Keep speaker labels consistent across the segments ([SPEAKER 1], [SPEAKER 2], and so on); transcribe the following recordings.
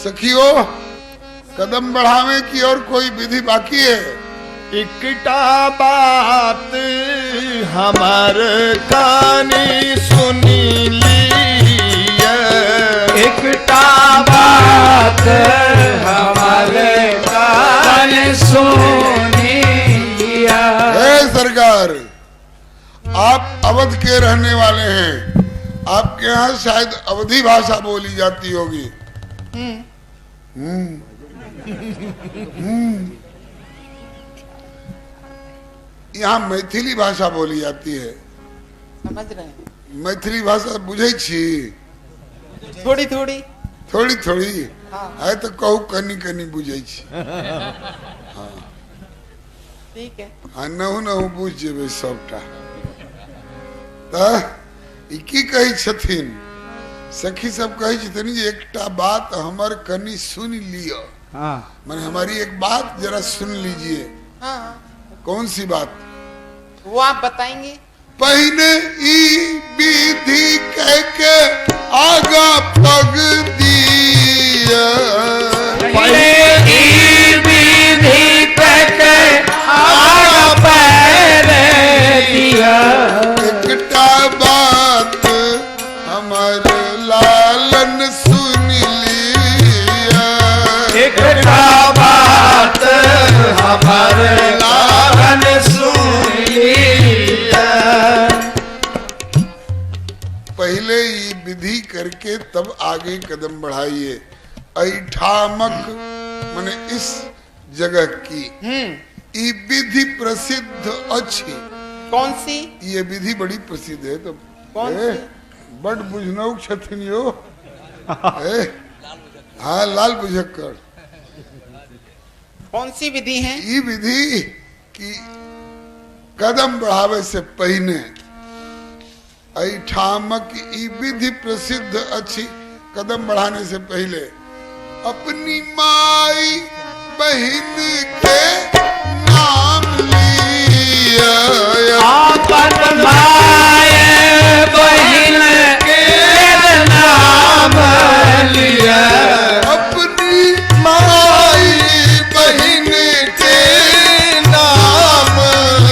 [SPEAKER 1] सखियों, कदम बढ़ावे की और कोई विधि बाकी है?
[SPEAKER 2] इकटा बात हमार कानी सुनी लिया,
[SPEAKER 3] इकटा बात हमारे कान सुनी लिया।
[SPEAKER 1] हे सरकार, आप अवध के रहने वाले हैं, आपके यहाँ शायद अवधी भाषा बोली जाती होगी। यहाँ मैथिली भाषा बोली जाती है।
[SPEAKER 4] समझ रहे हैं?
[SPEAKER 1] मैथिली भाषा बुझे छी?
[SPEAKER 4] थोड़ी थोड़ी
[SPEAKER 1] थोड़ी थोड़ी
[SPEAKER 4] हाँ।
[SPEAKER 1] है तो कहू कनी कनी बुझे छी।
[SPEAKER 4] ठीक है।
[SPEAKER 1] हाँ, नहु नहु बुझ जेबे सबटा। त ई की कही छथिन? सखी सब कही छथिन जे एकटा बात हमर कनी सुन लियो।
[SPEAKER 3] हाँ।
[SPEAKER 1] माने हमारी एक बात जरा सुन लीजिए।
[SPEAKER 4] हाँ,
[SPEAKER 1] कौन सी बात?
[SPEAKER 4] वो आप बताएंगे?
[SPEAKER 1] पहिने ई विधि कह के आगा पग दिया,
[SPEAKER 3] पहले ई विधि कह के आगा पैर दिया।
[SPEAKER 1] एकटा बात हमर लालन सुन लिया,
[SPEAKER 3] एकटा बात हमारे लालन सुन लिया।
[SPEAKER 1] पहले ये विधि करके तब आगे कदम बढ़ाइए। ऐठामक माने इस जगह की ये विधि प्रसिद्ध अच्छी।
[SPEAKER 4] कौन सी?
[SPEAKER 1] ये विधि बड़ी प्रसिद्ध है। तो
[SPEAKER 4] कौन
[SPEAKER 1] ए,
[SPEAKER 4] सी?
[SPEAKER 1] बड़ बुझनौ छथिन यो। हाँ, लाल बुझक्कर।
[SPEAKER 4] कौन सी विधि है?
[SPEAKER 1] ये विधि की कदम बढ़ावे से पहले ऐठामक ई विधि प्रसिद्ध अच्छी। कदम बढ़ाने से पहले अपनी माई बहन के नाम लिया,
[SPEAKER 3] आपन माय बहिन के नाम लिया।
[SPEAKER 1] अपनी माई बहन के नाम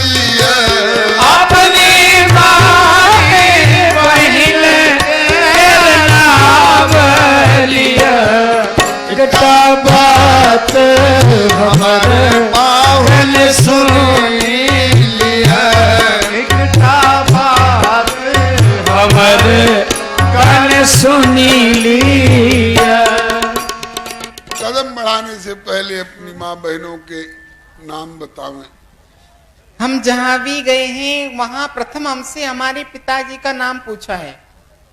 [SPEAKER 1] लिया,
[SPEAKER 3] अपनी माय बहिन के नाम लिया। एकटा बात हमारे पावन सुन लिया, एकटा बात हमारे कान सुनी लिया।
[SPEAKER 1] कदम बढ़ाने से पहले अपनी माँ बहनों के नाम बतावें।
[SPEAKER 4] हम जहाँ भी गए हैं वहाँ प्रथम हमसे हमारे पिताजी का नाम पूछा है।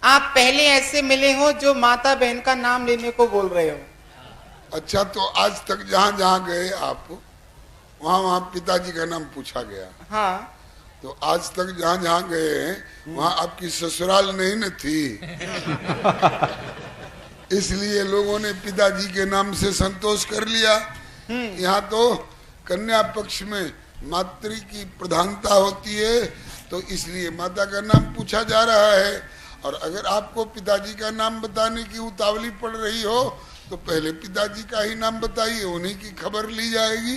[SPEAKER 4] आप पहले ऐसे मिले हो जो माता बहन का नाम लेने को बोल रहे हो।
[SPEAKER 1] अच्छा, तो आज तक जहाँ जहाँ गए आप वहाँ वहाँ पिताजी का नाम पूछा गया।
[SPEAKER 4] हाँ,
[SPEAKER 1] तो आज तक जहाँ जहाँ गए हैं वहाँ आपकी ससुराल नहीं न थी, इसलिए लोगों ने पिताजी के नाम से संतोष कर लिया। यहाँ तो कन्या पक्ष में मातृ की प्रधानता होती है, तो इसलिए माता का नाम पूछा जा रहा है। और अगर आपको पिताजी का नाम बताने की उतावली पड़ रही हो तो पहले पिताजी का ही नाम बताइए, उन्हीं की खबर ली जाएगी।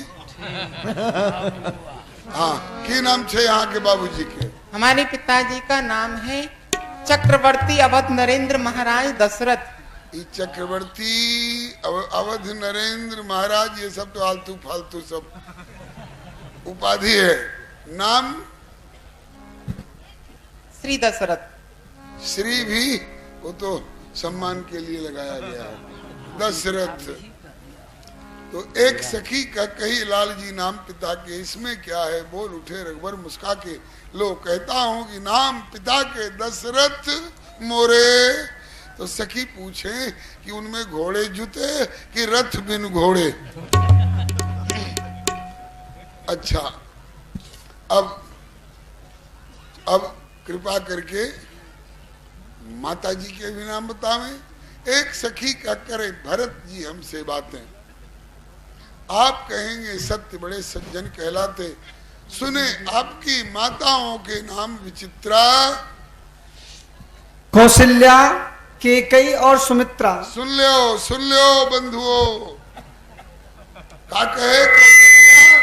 [SPEAKER 1] हाँ, की नाम छे यहाँ के बाबूजी के?
[SPEAKER 4] हमारे पिताजी का नाम है चक्रवर्ती अवध नरेंद्र महाराज दशरथ।
[SPEAKER 1] ये चक्रवर्ती अवध नरेंद्र महाराज ये सब तो आलतू फालतू सब उपाधि है। नाम
[SPEAKER 4] श्री दशरथ।
[SPEAKER 1] श्री भी वो तो सम्मान के लिए लगाया गया है, दशरथ। तो एक सखी का कही लाल जी नाम पिता के, इसमें क्या है? बोल उठे रघुवर मुस्का के, लो कहता हूँ कि नाम पिता के दशरथ मोरे। तो सखी पूछे कि उनमें घोड़े जुते कि रथ बिन घोड़े? अच्छा, अब कृपा करके माता जी के भी नाम बतावें। एक सखी का करे भरत जी हमसे बातें, आप कहेंगे सत्य बड़े सज्जन कहलाते। सुने आपकी माताओं के नाम विचित्रा,
[SPEAKER 3] कौशल्या, केकई और सुमित्रा।
[SPEAKER 1] सुन लो बंधुओं, का कहे कौशल्या?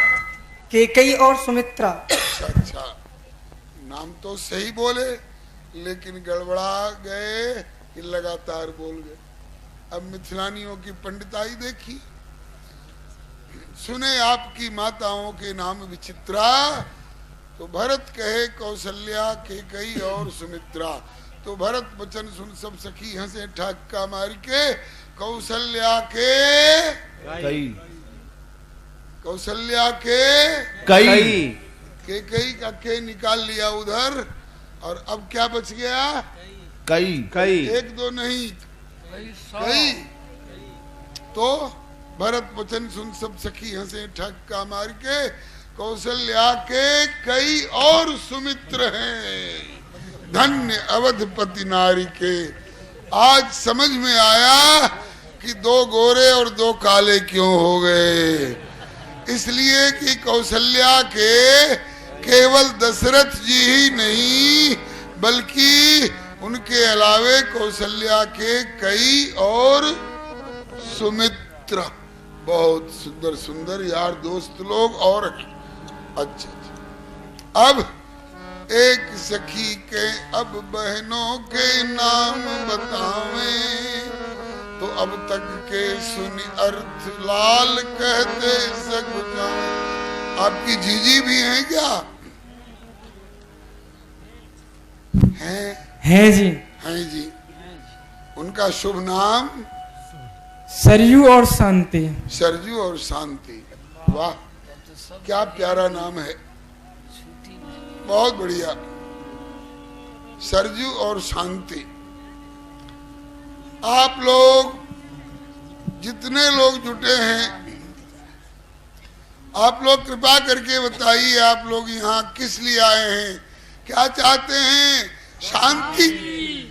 [SPEAKER 3] केकई और सुमित्रा।
[SPEAKER 1] अच्छा, नाम तो सही बोले लेकिन गड़बड़ा गए कि लगातार बोल गए। अब मिथिलानियों की पंडिताई देखी। सुने आपकी माताओं के नाम विचित्रा, तो भरत कहे कौशल्या, केकई और सुमित्रा। तो भरत वचन सुन सब सखी हंसे ठक्का मार के, कौशल्या के
[SPEAKER 2] कई
[SPEAKER 1] कौशल्या के
[SPEAKER 2] कई
[SPEAKER 1] केकई का के निकाल लिया उधर, और अब क्या बच गया?
[SPEAKER 2] कई कई
[SPEAKER 1] एक दो नहीं, कई। तो भरत वचन सुन सब सखी हंसे ठक्का मार के, कौशल्या के कई और सुमित्र हैं, धन्य अवधपति नारी के। आज समझ में आया कि दो गोरे और दो काले क्यों हो गए। इसलिए कि कौशल्या के केवल दशरथ जी ही नहीं, बल्कि उनके अलावे कौशल्या के कई और सुमित्र, बहुत सुंदर सुंदर यार दोस्त लोग और हैं। अच्छा, अब एक सखी के अब बहनों के नाम बतावें, तो अब तक के सुनि अर्थ लाल कहते सग जाए। आपकी जीजी भी हैं क्या?
[SPEAKER 3] है जी।
[SPEAKER 1] हैं जी। उनका शुभ नाम?
[SPEAKER 3] सरयू और शांति।
[SPEAKER 1] सरजू और शांति। वाह, क्या प्यारा नाम है, बहुत बढ़िया। सरजू और शांति। आप लोग जितने लोग जुटे हैं, आप लोग कृपा करके बताइए, आप लोग यहाँ किस लिए आए हैं? क्या चाहते हैं? शांति?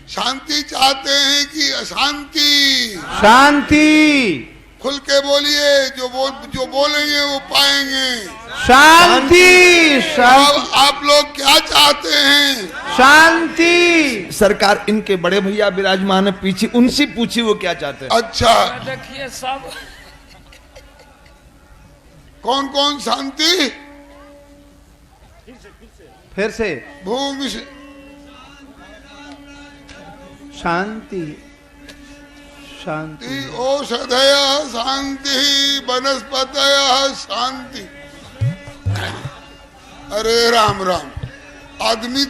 [SPEAKER 1] शांति चाहते हैं कि अशांति?
[SPEAKER 3] शांति।
[SPEAKER 1] खुल के बोलिए, जो बोलेंगे वो पाएंगे।
[SPEAKER 3] शांति।
[SPEAKER 1] अब आप लोग क्या चाहते हैं?
[SPEAKER 3] शांति।
[SPEAKER 2] सरकार, इनके बड़े भैया विराजमान है पीछे, उनसे पूछी वो क्या चाहते हैं।
[SPEAKER 1] अच्छा,
[SPEAKER 5] देखिए सब
[SPEAKER 1] कौन कौन शांति?
[SPEAKER 3] फिर से।
[SPEAKER 1] भूमि से
[SPEAKER 3] शांति। शांति।
[SPEAKER 1] औषधय शांति, वनस्पतय शांति। अरे राम राम, आदमी,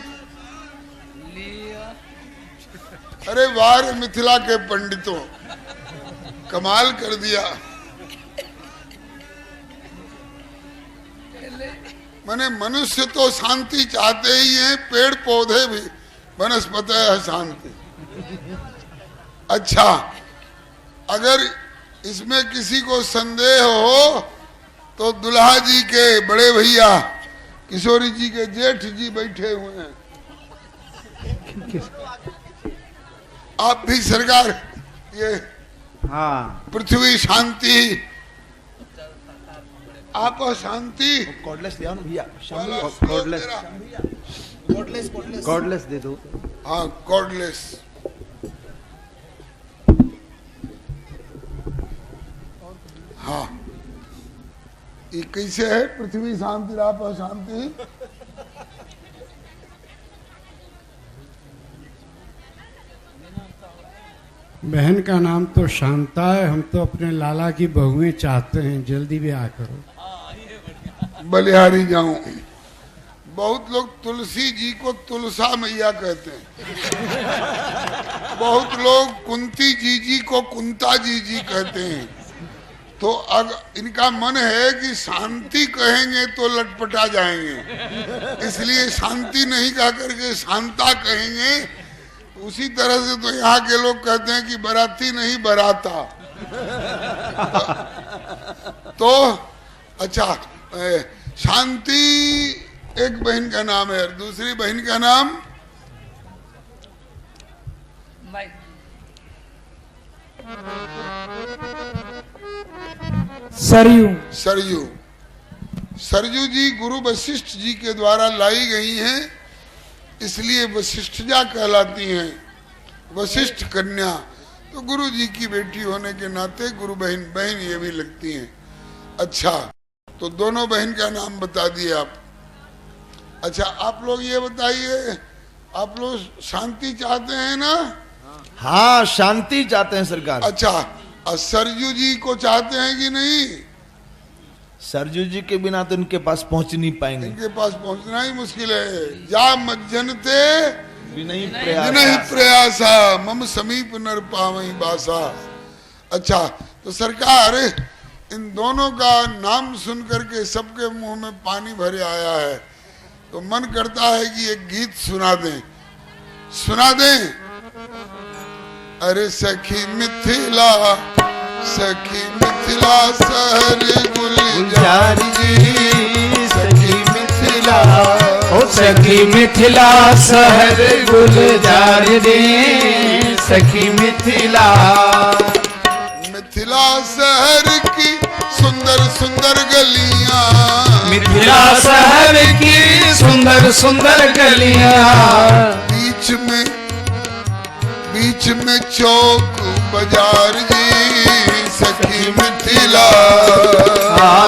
[SPEAKER 1] अरे वाह मिथिला के पंडितों, कमाल कर दिया। माने मनुष्य तो शांति चाहते ही हैं, पेड़ पौधे भी, वनस्पतय शांति। अच्छा, अगर इसमें किसी को संदेह हो तो दुल्हा जी के बड़े भैया किशोरी जी के जेठ जी बैठे हुए हैं। आप भी सरकार, ये
[SPEAKER 3] हाँ।
[SPEAKER 1] पृथ्वी शांति, आप शांति।
[SPEAKER 2] कॉर्डलेस दिया ना भैया,
[SPEAKER 3] कॉर्डलेस। कॉर्डलेस दे दो।
[SPEAKER 1] हाँ, कॉर्डलेस। हाँ, ये कैसे है? पृथ्वी शांति आप शांति।
[SPEAKER 6] बहन का नाम तो शांता है, हम तो अपने लाला की बहुएं चाहते हैं, जल्दी भी आ करो।
[SPEAKER 1] बलिहारी जाऊं। बहुत लोग तुलसी जी को तुलसा मैया कहते हैं, बहुत लोग कुंती जी को कुंता जी कहते हैं। तो अगर इनका मन है कि शांति कहेंगे तो लटपटा जाएंगे, इसलिए शांति नहीं कह करके शांता कहेंगे। उसी तरह से तो यहाँ के लोग कहते हैं कि बराती नहीं बराता। तो अच्छा, शांति एक बहन का नाम है, और दूसरी बहन का नाम
[SPEAKER 3] सरयू।
[SPEAKER 1] सरयू। सरयू जी गुरु वशिष्ठ जी के द्वारा लाई गई हैं, इसलिए वशिष्ठजा कहलाती हैं। वशिष्ठ कन्या, तो गुरु जी की बेटी होने के नाते गुरु बहन बहन ये भी लगती हैं। अच्छा, तो दोनों बहन का नाम बता दिए आप। अच्छा, आप लोग ये बताइए, आप लोग शांति चाहते हैं ना?
[SPEAKER 2] हाँ, शांति चाहते हैं सरकार।
[SPEAKER 1] अच्छा, और सरजू जी को चाहते हैं कि नहीं?
[SPEAKER 2] सरजू जी के बिना तो इनके पास पहुंच नहीं पाएंगे।
[SPEAKER 1] इनके पास पहुंचना ही मुश्किल है। जा मज्जनते
[SPEAKER 2] विनयी
[SPEAKER 1] प्रयासा मम समीप नर पावई बासा। अच्छा, तो सरकार इन दोनों का नाम सुन करके सबके मुंह में पानी भरे आया है, तो मन करता है कि एक गीत सुना दें। सुना दें? अरे सखी मिथिला शहर गुलजार जी,
[SPEAKER 3] सखी मिथिला, ओ सखी मिथिला शहर गुलजार रे, सखी मिथिला।
[SPEAKER 1] मिथिला शहर की सुंदर सुंदर गलियां,
[SPEAKER 3] मिथिला शहर की सुंदर सुंदर गलियां,
[SPEAKER 1] बीच में चौक बाजार जी, सखी मिथिला।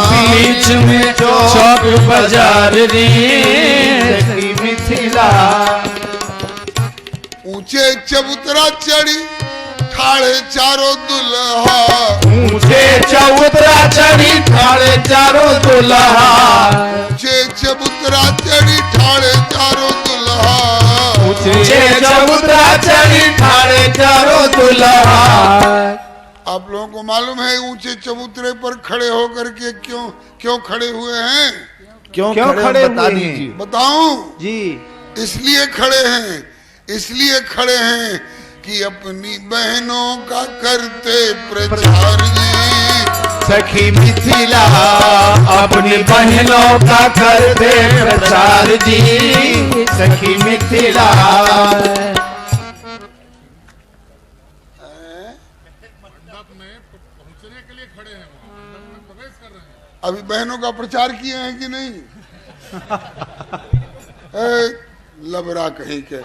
[SPEAKER 3] बीच में चौक बाजार रे, सखी मिथिला।
[SPEAKER 1] ऊंचे चबूतरा चढ़ी ठाड़े चारों दुल्हा,
[SPEAKER 3] ऊंचे चबूतरा चढ़ी ठाड़े चारों दुल्हा,
[SPEAKER 1] ऊंचे चबूतरा चढ़ी ठाड़े चारों दुल्हा,
[SPEAKER 3] ऊंचे चबूतरा चढ़ी ठाड़े चारों दुल्हा।
[SPEAKER 1] आप लोगों को मालूम है ऊंचे चबूतरे पर खड़े होकर के क्यों खड़े हुए हैं?
[SPEAKER 2] क्यों
[SPEAKER 3] खड़े
[SPEAKER 2] बता
[SPEAKER 3] हुए
[SPEAKER 2] दीजिए।
[SPEAKER 3] हैं?
[SPEAKER 1] बताऊं?
[SPEAKER 3] जी,
[SPEAKER 1] इसलिए खड़े हैं कि अपनी बहनों का करते प्रचार जी,
[SPEAKER 3] सखी मिथिला अपनी बहनों का करते प्रचार जी, सखी मिथिला।
[SPEAKER 1] अभी बहनों का प्रचार किए हैं कि नहीं? लबरा कहीं के।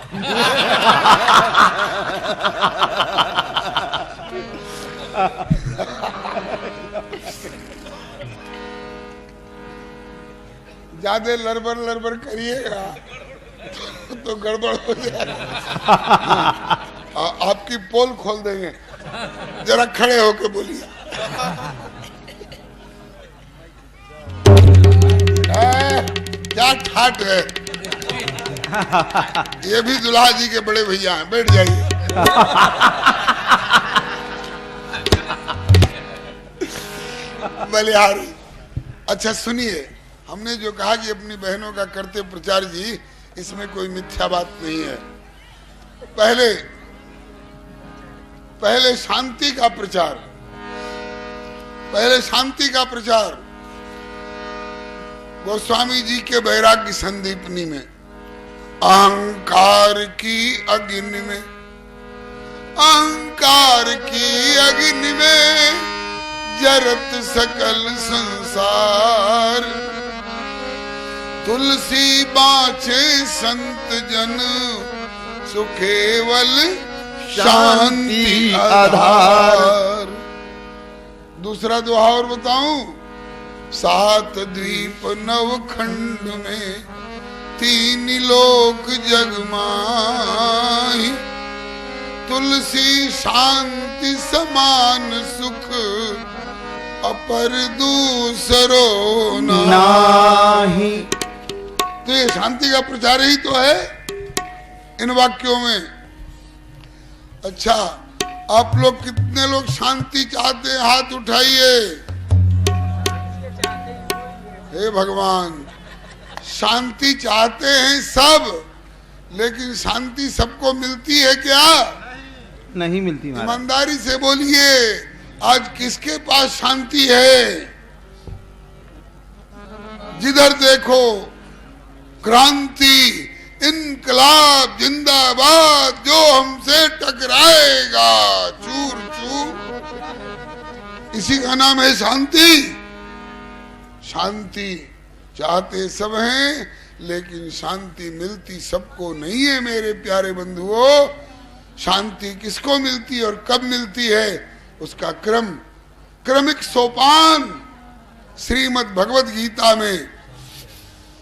[SPEAKER 1] ज्यादा लड़बर करिएगा तो गड़बड़ हो जाएगा। आपकी पोल खोल देंगे। जरा खड़े होके बोलिए। क्या ठाट है। ये भी दुल्हा जी के बड़े भैया हैं, बैठ जाइए। बलिहारी। अच्छा सुनिए, हमने जो कहा कि अपनी बहनों का करते प्रचार जी, इसमें कोई मिथ्या बात नहीं है। पहले शांति का प्रचार, गोस्वामी जी के वैराग्य संदीपनी में, अहंकार की अग्नि में जरत सकल संसार, तुलसी बाँचे संत जन सुखेवल शांति आधार। दूसरा दोहा और बताऊं, 7 द्वीप 9 खंड में 3 लोक जगमाही, तुलसी शांति समान सुख अपर दूसरो नाही। तो ये शांति का प्रचार ही तो है इन वाक्यों में। अच्छा, आप लोग कितने लोग शांति चाहते हैं? हाथ उठाइए। हे भगवान, शांति चाहते हैं सब, लेकिन शांति सबको मिलती है क्या?
[SPEAKER 3] नहीं मिलती।
[SPEAKER 1] ईमानदारी से बोलिए, आज किसके पास शांति है? जिधर देखो क्रांति, इनकलाब जिंदाबाद, जो हमसे टकराएगा चूर चूर, इसी का नाम है शांति। शांति चाहते सब हैं, लेकिन शांति मिलती सबको नहीं है मेरे प्यारे बंधुओं। शांति किसको मिलती है और कब मिलती है, उसका क्रमिक सोपान श्रीमद् भगवत गीता में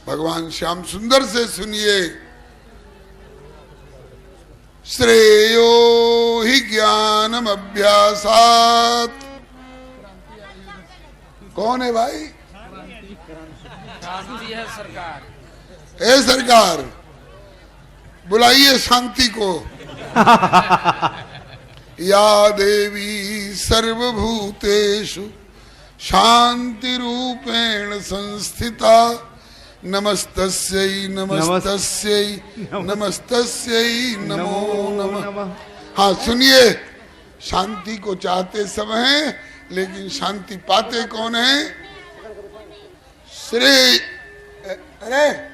[SPEAKER 1] भगवान श्याम सुंदर से सुनिए। श्रेयो हि ज्ञानम अभ्यासात। कौन है भाई?
[SPEAKER 5] शांति है सरकार।
[SPEAKER 1] हे सरकार, बुलाइए शांति को। या देवी सर्वभूतेषु शांति रूपेण संस्थिता नमस्तस्यै नमस्तस्यै नमस्तस्यै नमो नमः। हाँ सुनिए, शांति को चाहते सब हैं, लेकिन शांति पाते कौन है? श्री अरे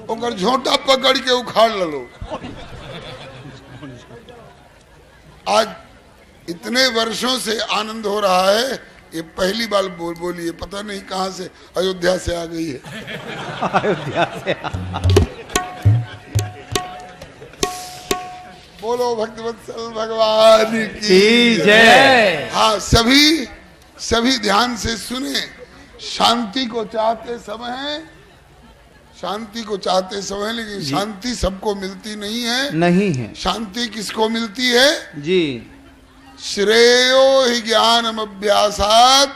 [SPEAKER 1] ओकर झोंटा पकड़ के उखाड़ लो। आज इतने वर्षों से आनंद हो रहा है, ये पहली बार बोली है, पता नहीं कहां से अयोध्या से आ गई है।
[SPEAKER 3] अयोध्या से
[SPEAKER 1] बोलो भक्तवत्सल भगवान की
[SPEAKER 3] जय।
[SPEAKER 1] हाँ सभी ध्यान से सुने। शांति को चाहते सब हैं, शांति को चाहते सब हैं, लेकिन शांति सबको मिलती नहीं है।
[SPEAKER 3] नहीं है।
[SPEAKER 1] शांति किसको मिलती है
[SPEAKER 3] जी?
[SPEAKER 1] श्रेयो हि ज्ञानम अभ्यासात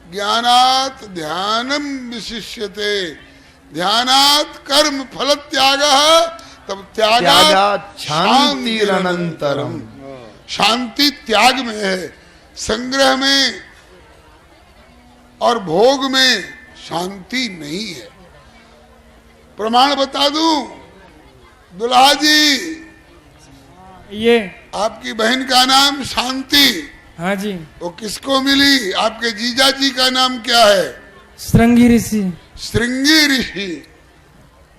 [SPEAKER 1] ज्ञानात ध्यानम विशिष्यते ध्यानात कर्म फल त्यागः तब त्यागात
[SPEAKER 2] शांतिरनंतरम।
[SPEAKER 1] शांति त्याग में है, संग्रह में और भोग में शांति नहीं है। प्रमाण बता दूं, दुल्हा जी,
[SPEAKER 5] ये
[SPEAKER 1] आपकी बहन का नाम शांति,
[SPEAKER 5] हाँ जी,
[SPEAKER 1] वो किसको मिली? आपके जीजा जी का नाम क्या है?
[SPEAKER 5] श्रृंगी ऋषि।
[SPEAKER 1] श्रृंगी ऋषि।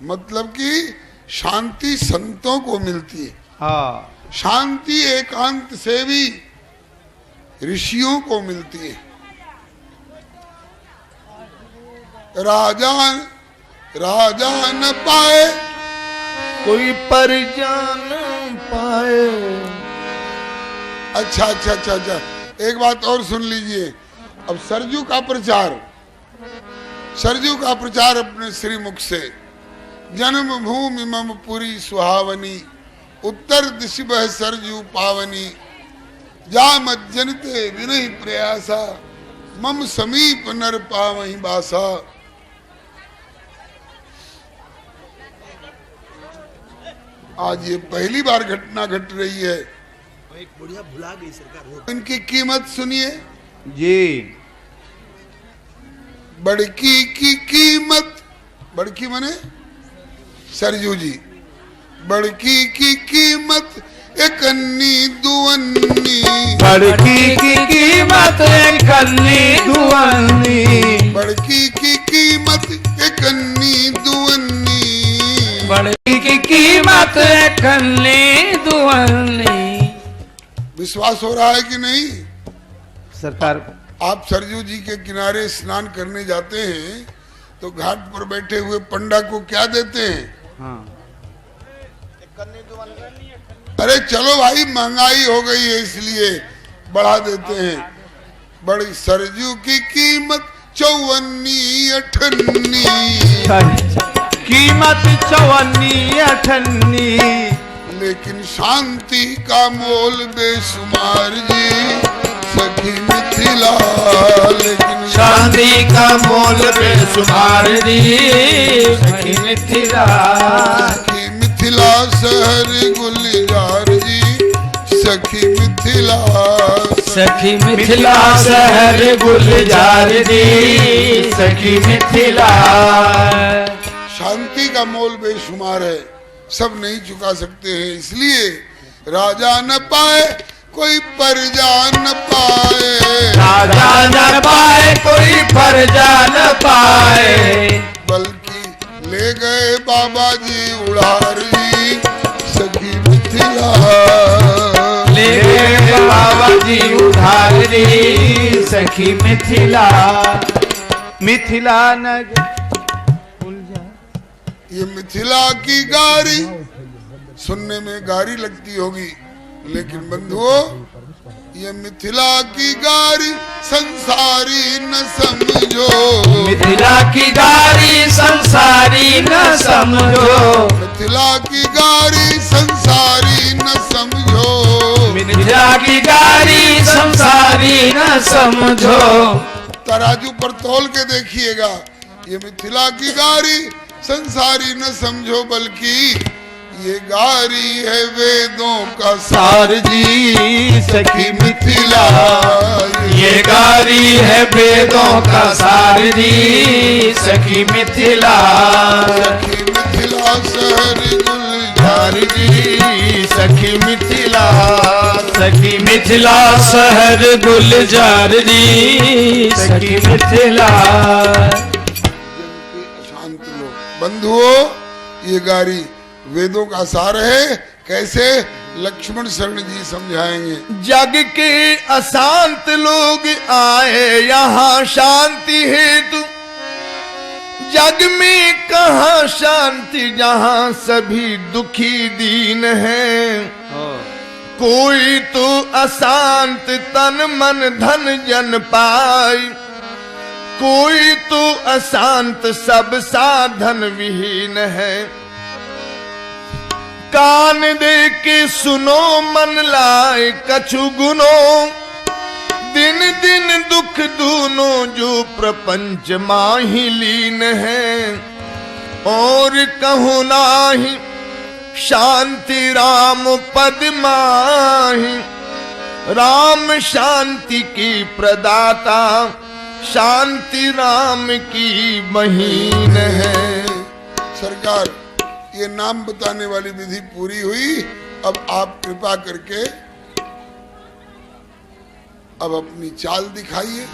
[SPEAKER 1] मतलब कि शांति संतों को मिलती है।
[SPEAKER 3] हाँ।
[SPEAKER 1] शांति एकांत सेवी ऋषियों को मिलती है। राजा न पाए
[SPEAKER 2] कोई परिजान पाए।
[SPEAKER 1] अच्छा, एक बात और सुन लीजिए। अब सरजू का प्रचार अपने श्रीमुख से, जन्म भूमि मम पुरी सुहावनी, उत्तर दिश बह सरजू पावनी, जा मज्जनते विनय प्रयासा, मम समीप नर पावही बासा। आज ये पहली बार घटना घट रही है।
[SPEAKER 7] एक बुढ़िया भुला गई सरकार।
[SPEAKER 1] इनकी कीमत सुनिए
[SPEAKER 3] जी।
[SPEAKER 1] बड़की की कीमत, बड़की माने सरजू जी, बड़की की कीमत एक अन्नी दुअन्नी,
[SPEAKER 3] बड़की की कीमत एक अन्नी दुअन्नी,
[SPEAKER 1] बड़की की कीमत एक अन्नी दुअन्नी,
[SPEAKER 3] बड़की की कीमत एक अन्नी दुअन्नी।
[SPEAKER 1] विश्वास हो रहा है कि नहीं?
[SPEAKER 3] सरकार,
[SPEAKER 1] आप सरजू जी के किनारे स्नान करने जाते हैं तो घाट पर बैठे हुए पंडा को क्या देते हैं?
[SPEAKER 3] हाँ।
[SPEAKER 1] अरे चलो भाई, महंगाई हो गई है इसलिए बढ़ा देते हैं। बड़ी सरजू की कीमत 54-58,
[SPEAKER 3] कीमत 54-58,
[SPEAKER 1] लेकिन शांति का मोल बेशुमार जी सखी मिथिला, लेकिन
[SPEAKER 3] शांति का मोल बेशुमार जी सखी मिथिला,
[SPEAKER 1] सखी मिथिला शहर गुलजार जी सखी मिथिला,
[SPEAKER 3] सखी मिथिला शहर गुलजार जी सखी मिथिला।
[SPEAKER 1] शांति का मोल बेशुमार है, सब नहीं चुका सकते हैं। इसलिए राजा न पाए कोई प्रजा न पाए,
[SPEAKER 3] राजा न पाए कोई प्रजा न पाए,
[SPEAKER 1] बल्कि ले गए बाबा जी उड़ार जी सखी मिथिला,
[SPEAKER 3] ले गए बाबा जी उधार जी सखी मिथिला। मिथिला नगर
[SPEAKER 1] ये मिथिला की गारी सुनने में गारी लगती होगी, लेकिन बंधुओं ये मिथिला की गारी संसारी न समझो।
[SPEAKER 3] मिथिला की गारी संसारी न समझो।
[SPEAKER 1] मिथिला की गारी संसारी न समझो।
[SPEAKER 3] मिथिला की गारी संसारी न समझो।
[SPEAKER 1] तराजू पर तौल के देखिएगा, ये मिथिला की गारी संसारी न समझो, बल्कि ये गारी है वेदों का
[SPEAKER 3] सार जी सखी मिथिला। ये गारी है वेदों का सार जी सखी मिथिला।
[SPEAKER 1] सखी मिथिला शहर गुलजार
[SPEAKER 3] जी सखी मिथिला। सखी मिथिला शहर गुलजार जी सखी मिथिला।
[SPEAKER 1] शांत लोग बंधुओं, ये गारी वेदों का सार है। कैसे? लक्ष्मण शरण जी समझाएंगे।
[SPEAKER 2] जग के अशांत लोग आए यहाँ शांति हेतु, जग में कहाँ शांति जहाँ सभी दुखी दीन हैं। कोई तो अशांत तन मन धन जन पाई, कोई तो अशांत सब साधन विहीन है। कान दे के सुनो मन लाए कछु गुनो, दिन दिन दुख दूनों जो प्रपंच माही लीन है। और कहूँ नाही शांति राम पद माही, राम शांति की प्रदाता शांति राम की महीन है।
[SPEAKER 1] सरकार, ये नाम बताने वाली विधि पूरी हुई। अब आप कृपा करके अब अपनी चाल दिखाइए।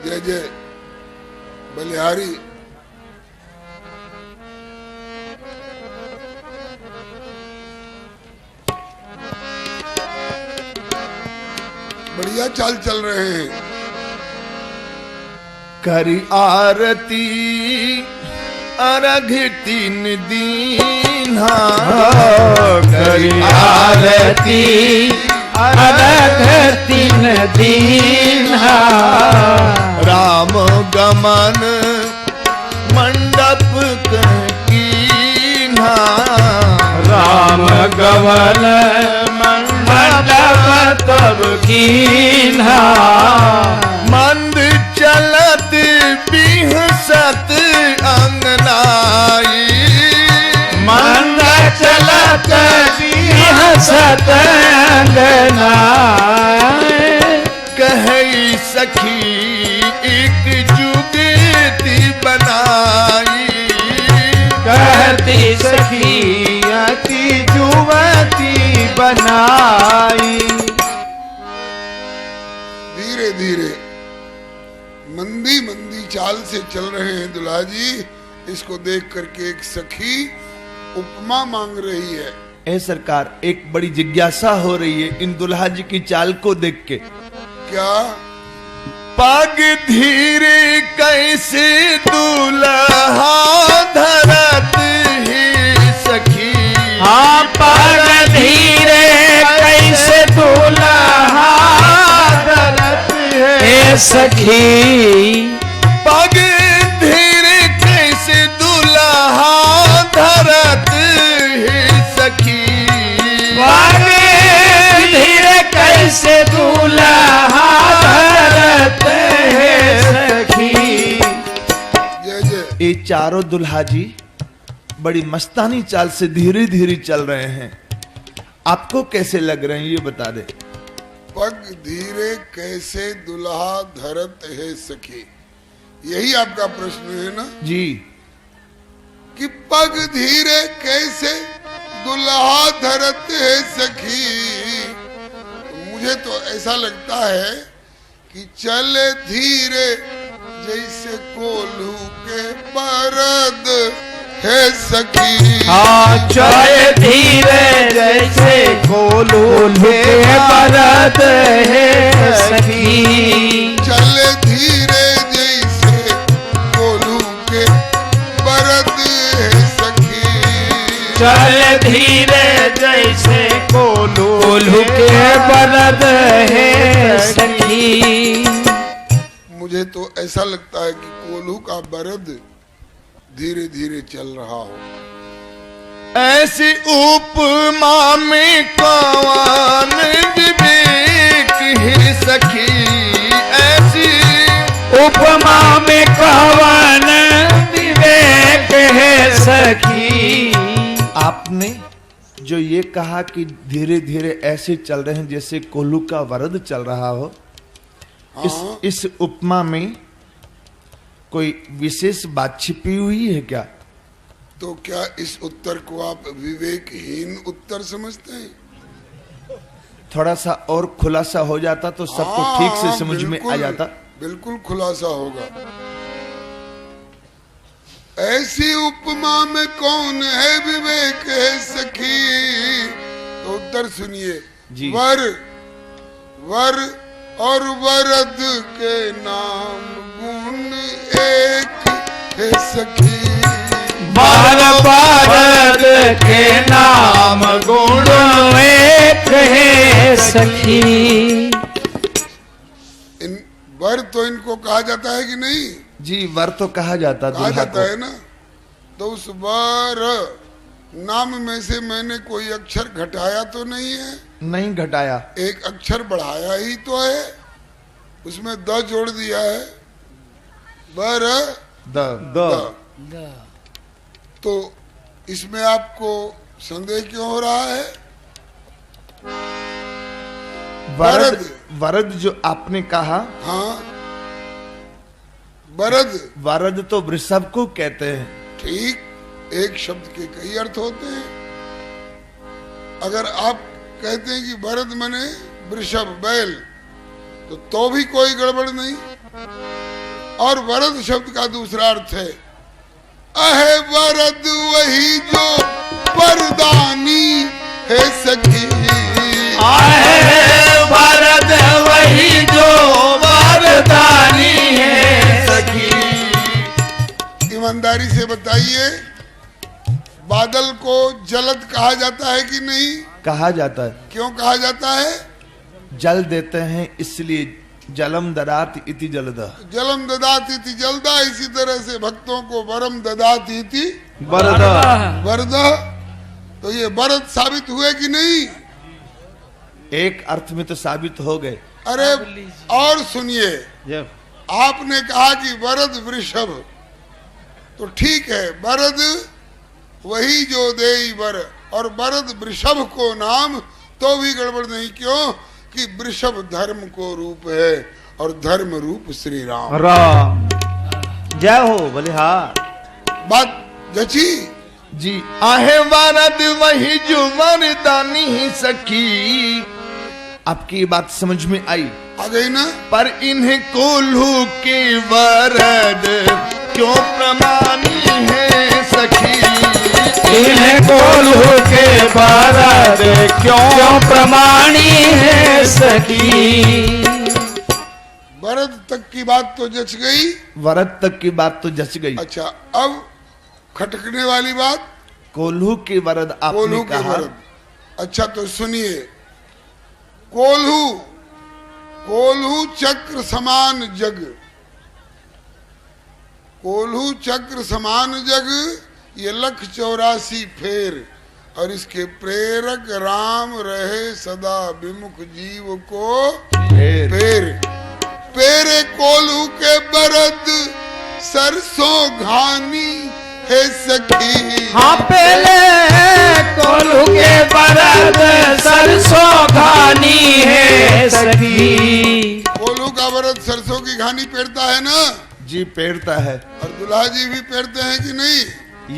[SPEAKER 1] जय जय बलिहारी। बढ़िया चाल चल रहे हैं।
[SPEAKER 2] करी आरती अर्घ तीन दीन्हा,
[SPEAKER 3] करी आरती अर्घ तीन दीन्हा।
[SPEAKER 2] राम गमन मंडप कीन्हा।
[SPEAKER 3] राम गमन मंडप तब कीन्हा।
[SPEAKER 2] मंद चलत बिहसत अंगनाई,
[SPEAKER 3] मंद चलत बिहसत अंगनाई।
[SPEAKER 2] कही सखी एक जुगती बनाई,
[SPEAKER 3] कहती सखी अति जुवती बनाई।
[SPEAKER 1] धीरे धीरे मंदी मंदी चाल से चल रहे हैं दुल्हा जी। इसको देख करके एक सखी उपमा मांग रही है।
[SPEAKER 2] ए सरकार, एक बड़ी जिज्ञासा हो रही है इन दुल्हा जी की चाल को देख के।
[SPEAKER 1] क्या?
[SPEAKER 2] पग धीरे कैसे दुल्हा धरत ही सखी।
[SPEAKER 3] हाँ, पग धीरे कैसे दुल्हा धरत है सखी।
[SPEAKER 2] पग धीरे कैसे दुल्हा धरत ही सखी।
[SPEAKER 3] पग धीरे कैसे दुल्हा धरत है सखी।
[SPEAKER 1] जय जय।
[SPEAKER 2] ये चारों दुल्हा जी बड़ी मस्तानी चाल से धीरे धीरे चल रहे हैं। आपको कैसे लग रहे हैं ये बता दे।
[SPEAKER 1] पग धीरे कैसे दुल्हा धरत है सखी, यही आपका प्रश्न है ना
[SPEAKER 2] जी?
[SPEAKER 1] कि पग धीरे कैसे दुल्हा धरत है सखी। मुझे तो ऐसा लगता है कि चले धीरे जैसे कोल्हू के बरद है सखी।
[SPEAKER 3] हाँ, चले धीरे जैसे कोल्हू के बरद है सखी।
[SPEAKER 1] चले धीरे
[SPEAKER 3] चल धीरे जैसे कोल्हू के बरद है सखी।
[SPEAKER 1] मुझे तो ऐसा लगता है कि कोल्हू का बरद धीरे धीरे चल रहा हो।
[SPEAKER 2] ऐसी उपमा में कौन विवेक है सखी, ऐसी
[SPEAKER 3] उपमा में कौन विवेक है सखी।
[SPEAKER 2] आपने जो ये कहा कि धीरे धीरे ऐसे चल रहे हैं जैसे कोल्हू का वरद चल रहा हो, इस उपमा में कोई विशेष बात छिपी हुई है क्या?
[SPEAKER 1] तो क्या इस उत्तर को आप विवेकहीन उत्तर समझते हैं?
[SPEAKER 2] थोड़ा सा और खुलासा हो जाता तो सबको ठीक से समझ में आ जाता।
[SPEAKER 1] बिल्कुल खुलासा होगा। ऐसी उपमा में कौन है विवेक है सखी। तो उत्तर सुनिए
[SPEAKER 2] जी।
[SPEAKER 1] वर और वरद के नाम गुण एक है सखी।
[SPEAKER 3] वरद के नाम गुण एक है सखी।
[SPEAKER 1] वर तो इनको कहा जाता है कि नहीं?
[SPEAKER 2] जी, वर तो कहा जाता
[SPEAKER 1] है ना। तो उस वर नाम में से मैंने कोई अक्षर घटाया तो नहीं है?
[SPEAKER 2] नहीं घटाया,
[SPEAKER 1] एक अक्षर बढ़ाया ही तो है, उसमें द जोड़ दिया है। बर द। तो इसमें आपको संदेह क्यों हो रहा है?
[SPEAKER 2] वरद जो आपने कहा,
[SPEAKER 1] हाँ, वरद
[SPEAKER 2] तो वृषभ को कहते हैं।
[SPEAKER 1] ठीक, एक शब्द के कई अर्थ होते हैं। अगर आप कहते हैं कि वरद मने वृषभ बैल, तो भी कोई गड़बड़ नहीं। और वरद शब्द का दूसरा अर्थ है अहे वरद वही जो वरदानी है सखी।
[SPEAKER 3] आहे वरद वही जो वरदानी है सखी।
[SPEAKER 1] ईमानदारी से बताइए, बादल को जलद कहा जाता है कि नहीं?
[SPEAKER 2] कहा जाता है।
[SPEAKER 1] क्यों कहा जाता है?
[SPEAKER 2] जल देते हैं इसलिए। जलम ददात इति जलदा।
[SPEAKER 1] जलम ददात इति जलदा। इसी तरह से भक्तों को वरम ददात इति वरदा। तो ये वरद साबित हुए कि नहीं?
[SPEAKER 2] एक अर्थ में तो साबित हो गए।
[SPEAKER 1] अरे और सुनिए, आपने कहा कि वरद वृषभ, तो ठीक है, वरद वही जो देई वर, और वरद वृषभ को नाम, तो भी गड़बड़ नहीं। क्यों कि वृषभ धर्म को रूप है और धर्म रूप श्री राम।
[SPEAKER 3] जय हो बलिहार।
[SPEAKER 1] बात जची
[SPEAKER 2] जी। आहे वरद वही जो वरदानी है सखी। आपकी बात समझ में आई?
[SPEAKER 1] आ गई ना?
[SPEAKER 2] पर इन्हें कोल्हू के वरद क्यों प्रमाणी है सखी।
[SPEAKER 3] इन्हें कोल्हू के वरद क्यों प्रमाणी है सखी।
[SPEAKER 1] वरद तक की बात तो जच गई।
[SPEAKER 2] वरद तक की बात तो जच गई।
[SPEAKER 1] अच्छा, अब खटकने वाली बात,
[SPEAKER 2] कोल्हू के वरद आपने
[SPEAKER 1] कोल्हू के
[SPEAKER 2] कहा।
[SPEAKER 1] वरद। अच्छा, तो सुनिए, कोल्हू चक्र समान जग, कोल्हू चक्र समान जग, ये 184 फेर, और इसके प्रेरक राम रहे सदा विमुख जीव को फेर। पेरे कोल्हू के बरद सरसों घानी है सखी।
[SPEAKER 3] हाँ, पहले कोल्हू के बरद सरसों घानी है सखी।
[SPEAKER 1] कोल्हू का बरद सरसों की घानी पेरता है ना?
[SPEAKER 2] जी, पेड़ता है।
[SPEAKER 1] और दुल्हा जी भी पेरते हैं कि नहीं?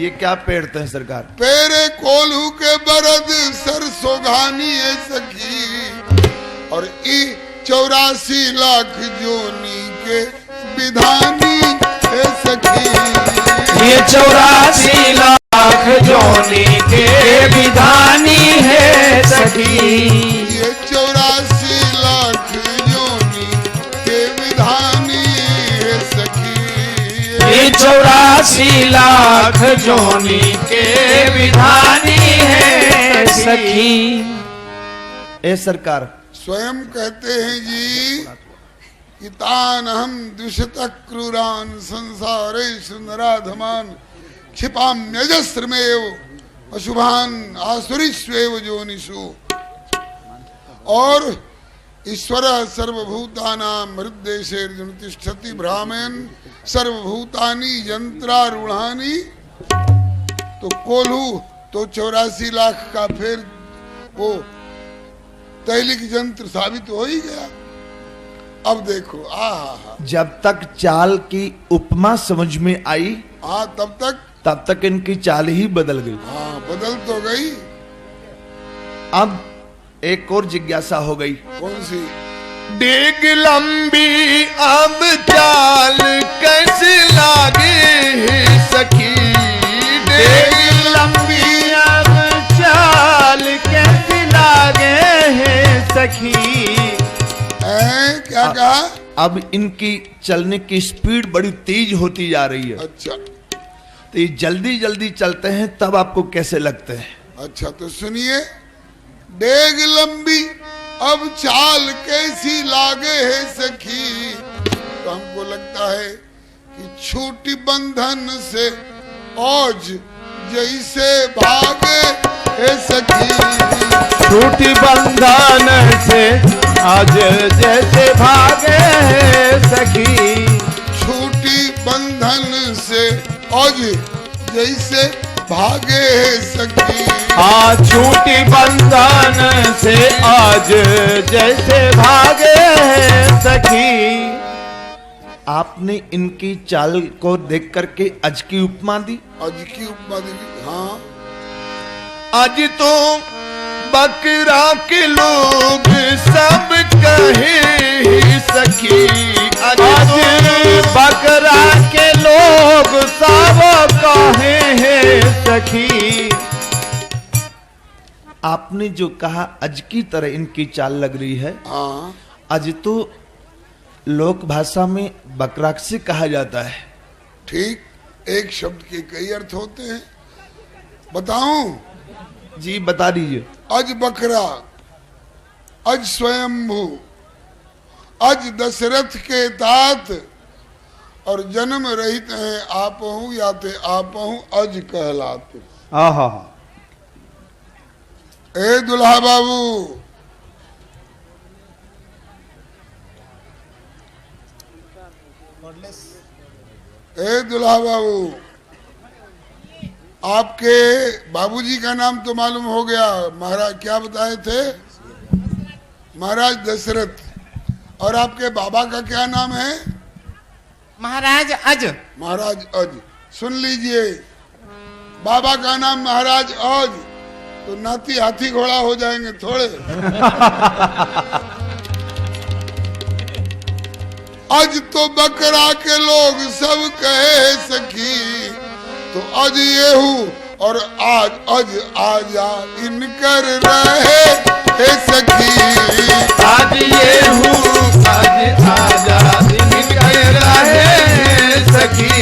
[SPEAKER 2] ये क्या पेड़ते हैं सरकार?
[SPEAKER 1] पेरे कोल्हू के बरद सरसों घानी है सखी। और 84 लाख जोनी के विधानी है सखी।
[SPEAKER 3] ये 84 लाख जोनी के विधानी है सखी।
[SPEAKER 1] ये 84 लाख जोनी के विधानी है सखी।
[SPEAKER 3] ये 84 लाख जोनी के विधानी है सखी।
[SPEAKER 2] ए सरकार,
[SPEAKER 1] स्वयं कहते हैं जी कि तान हम द्विषत क्रूरान संसारेषु नराधमान क्षिपाम्यजस्रमेव अशुभान आसुरीष्वेव जोनिषु। और ईश्वर सर्वभूतानां हृद्देशेर्जुन तिष्ठति भ्रामेन सर्वभूतानि यंत्रारूढ़ानि। तो कोल्हू तो 84 लाख का फिर वो तैलिक यंत्र साबित हो ही गया। अब देखो
[SPEAKER 2] जब तक चाल की उपमा समझ में आई तब तक इनकी चाल ही बदल गई।
[SPEAKER 1] बदल तो गई।
[SPEAKER 2] अब एक और जिज्ञासा हो गई।
[SPEAKER 1] कौन सी?
[SPEAKER 2] डेग लंबी अब चाल कैसे लागे सखी।
[SPEAKER 3] डेग लंबी अब चाल कैसे लागे है सखी।
[SPEAKER 1] क्या कहा?
[SPEAKER 2] अब इनकी चलने की स्पीड बड़ी तेज होती जा रही है।
[SPEAKER 1] अच्छा,
[SPEAKER 2] तो ये जल्दी जल्दी चलते हैं, तब आपको कैसे लगते हैं?
[SPEAKER 1] अच्छा तो सुनिए, डेग लंबी अब चाल कैसी लागे है सखी। तो हमको लगता है कि छोटी बंधन से औज जैसे भागे है सखी।
[SPEAKER 3] छोटी बंधन से आज जैसे भागे है सखी।
[SPEAKER 1] छोटी बंधन से औज जैसे भागे है सखी।
[SPEAKER 3] छोटी बंधन से आज जैसे भागे है सखी।
[SPEAKER 2] आपने इनकी चाल को देख करके अज की उपमा दी।
[SPEAKER 1] अज की उपमा दी, हाँ।
[SPEAKER 2] आज तो बकरा के लोग सब कहे सखी।
[SPEAKER 3] आज बकरा के लोग सब कहे हैं सखी।
[SPEAKER 2] आपने जो कहा अज की तरह इनकी चाल लग रही है।
[SPEAKER 1] हाँ।
[SPEAKER 2] अज तो लोक भाषा में बकरा से कहा जाता है।
[SPEAKER 1] ठीक, एक शब्द के कई अर्थ होते हैं। बताऊं?
[SPEAKER 2] जी बता दीजिए।
[SPEAKER 1] अज बकरा, अज स्वयंभू, अज दशरथ के तात, और जन्म रहित हैं आपहू याते आपहू अज कहलाते। ए दुल्हा बाबू, ए दुल्हा बाबू, आपके बाबूजी का नाम तो मालूम हो गया। महाराज क्या बताए थे? महाराज दशरथ। और आपके बाबा का क्या नाम है?
[SPEAKER 4] महाराज अज।
[SPEAKER 1] महाराज अज। सुन लीजिए, बाबा का नाम महाराज अज, तो नाती हाथी घोड़ा हो जाएंगे थोड़े। अज तो बकरा के लोग सब कहे सखी। तो अज ये हूँ और आज अज आजा इनकर रहे हे सखी।
[SPEAKER 3] आज ये हूँ आज आजा इनकर रहे सखी।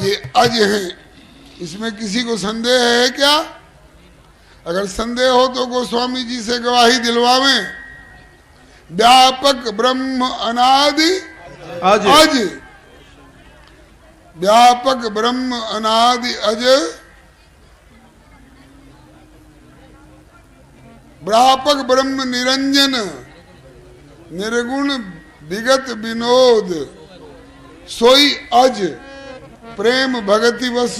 [SPEAKER 1] ये अज है, इसमें किसी को संदेह है क्या? अगर संदेह हो तो गोस्वामी जी से गवाही दिलवावें। व्यापक ब्रह्म अनादि अज, व्यापक ब्रह्म अनादि अज, व्यापक ब्रह्म निरंजन निर्गुण विगत विनोद, सोई अज प्रेम भगति वस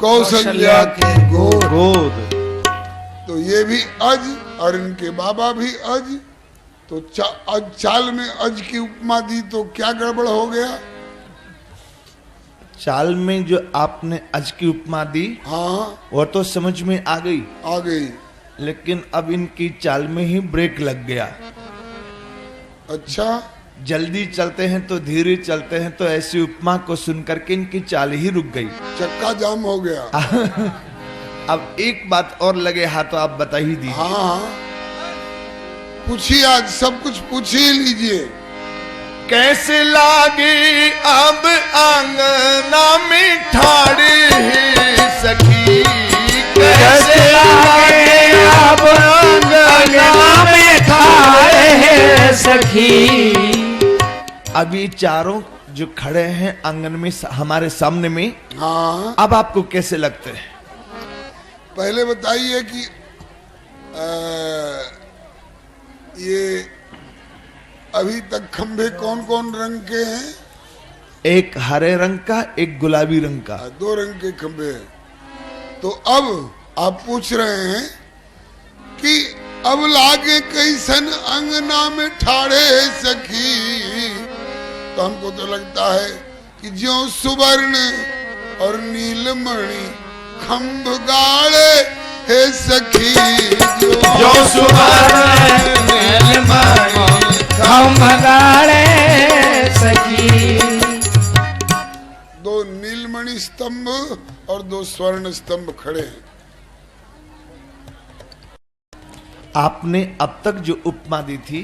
[SPEAKER 1] कौशल्या के गोद। तो ये भी अज और इनके बाबा भी अज। तो चाल में अज की उपमा दी तो क्या गड़बड़ हो गया?
[SPEAKER 2] चाल में जो आपने अज की उपमा दी,
[SPEAKER 1] हाँ,
[SPEAKER 2] वो तो समझ में आ गई।
[SPEAKER 1] आ गई।
[SPEAKER 2] लेकिन अब इनकी चाल में ही ब्रेक लग गया।
[SPEAKER 1] अच्छा,
[SPEAKER 2] जल्दी चलते हैं तो धीरे चलते हैं, तो ऐसी उपमा को सुनकर के इनकी चाल ही रुक गई।
[SPEAKER 1] चक्का जाम हो गया।
[SPEAKER 2] अब एक बात और लगे हाथ, तो आप बता ही दीजिए।
[SPEAKER 1] हाँ, पूछिए, आज सब कुछ पूछ ही लीजिए।
[SPEAKER 2] कैसे लागे अब आंगना में ठाड़े है सखी,
[SPEAKER 3] कैसे लागे अब आंगना में ठाड़े है सखी।
[SPEAKER 2] अब ये चारों जो खड़े हैं आंगन में हमारे सामने में,
[SPEAKER 1] हाँ,
[SPEAKER 2] अब आपको कैसे लगते हैं?
[SPEAKER 1] पहले बताइए कि ये अभी तक खंभे कौन कौन रंग के हैं?
[SPEAKER 2] एक हरे रंग का, एक गुलाबी रंग का।
[SPEAKER 1] 2 रंग के खंभे हैं। तो अब आप पूछ रहे हैं कि अब लागे कैसन अंगना में ठाड़े है सखी, तो हमको तो लगता है कि ज्यों सुवर्ण और नीलमणि खंभ गाड़े है सखी,
[SPEAKER 3] जो सुवर्ण नीलमणि खंभ गाड़े सखी।
[SPEAKER 1] 2 नीलमणि स्तंभ और 2 स्वर्ण स्तंभ खड़े हैं।
[SPEAKER 2] आपने अब तक जो उपमा दी थी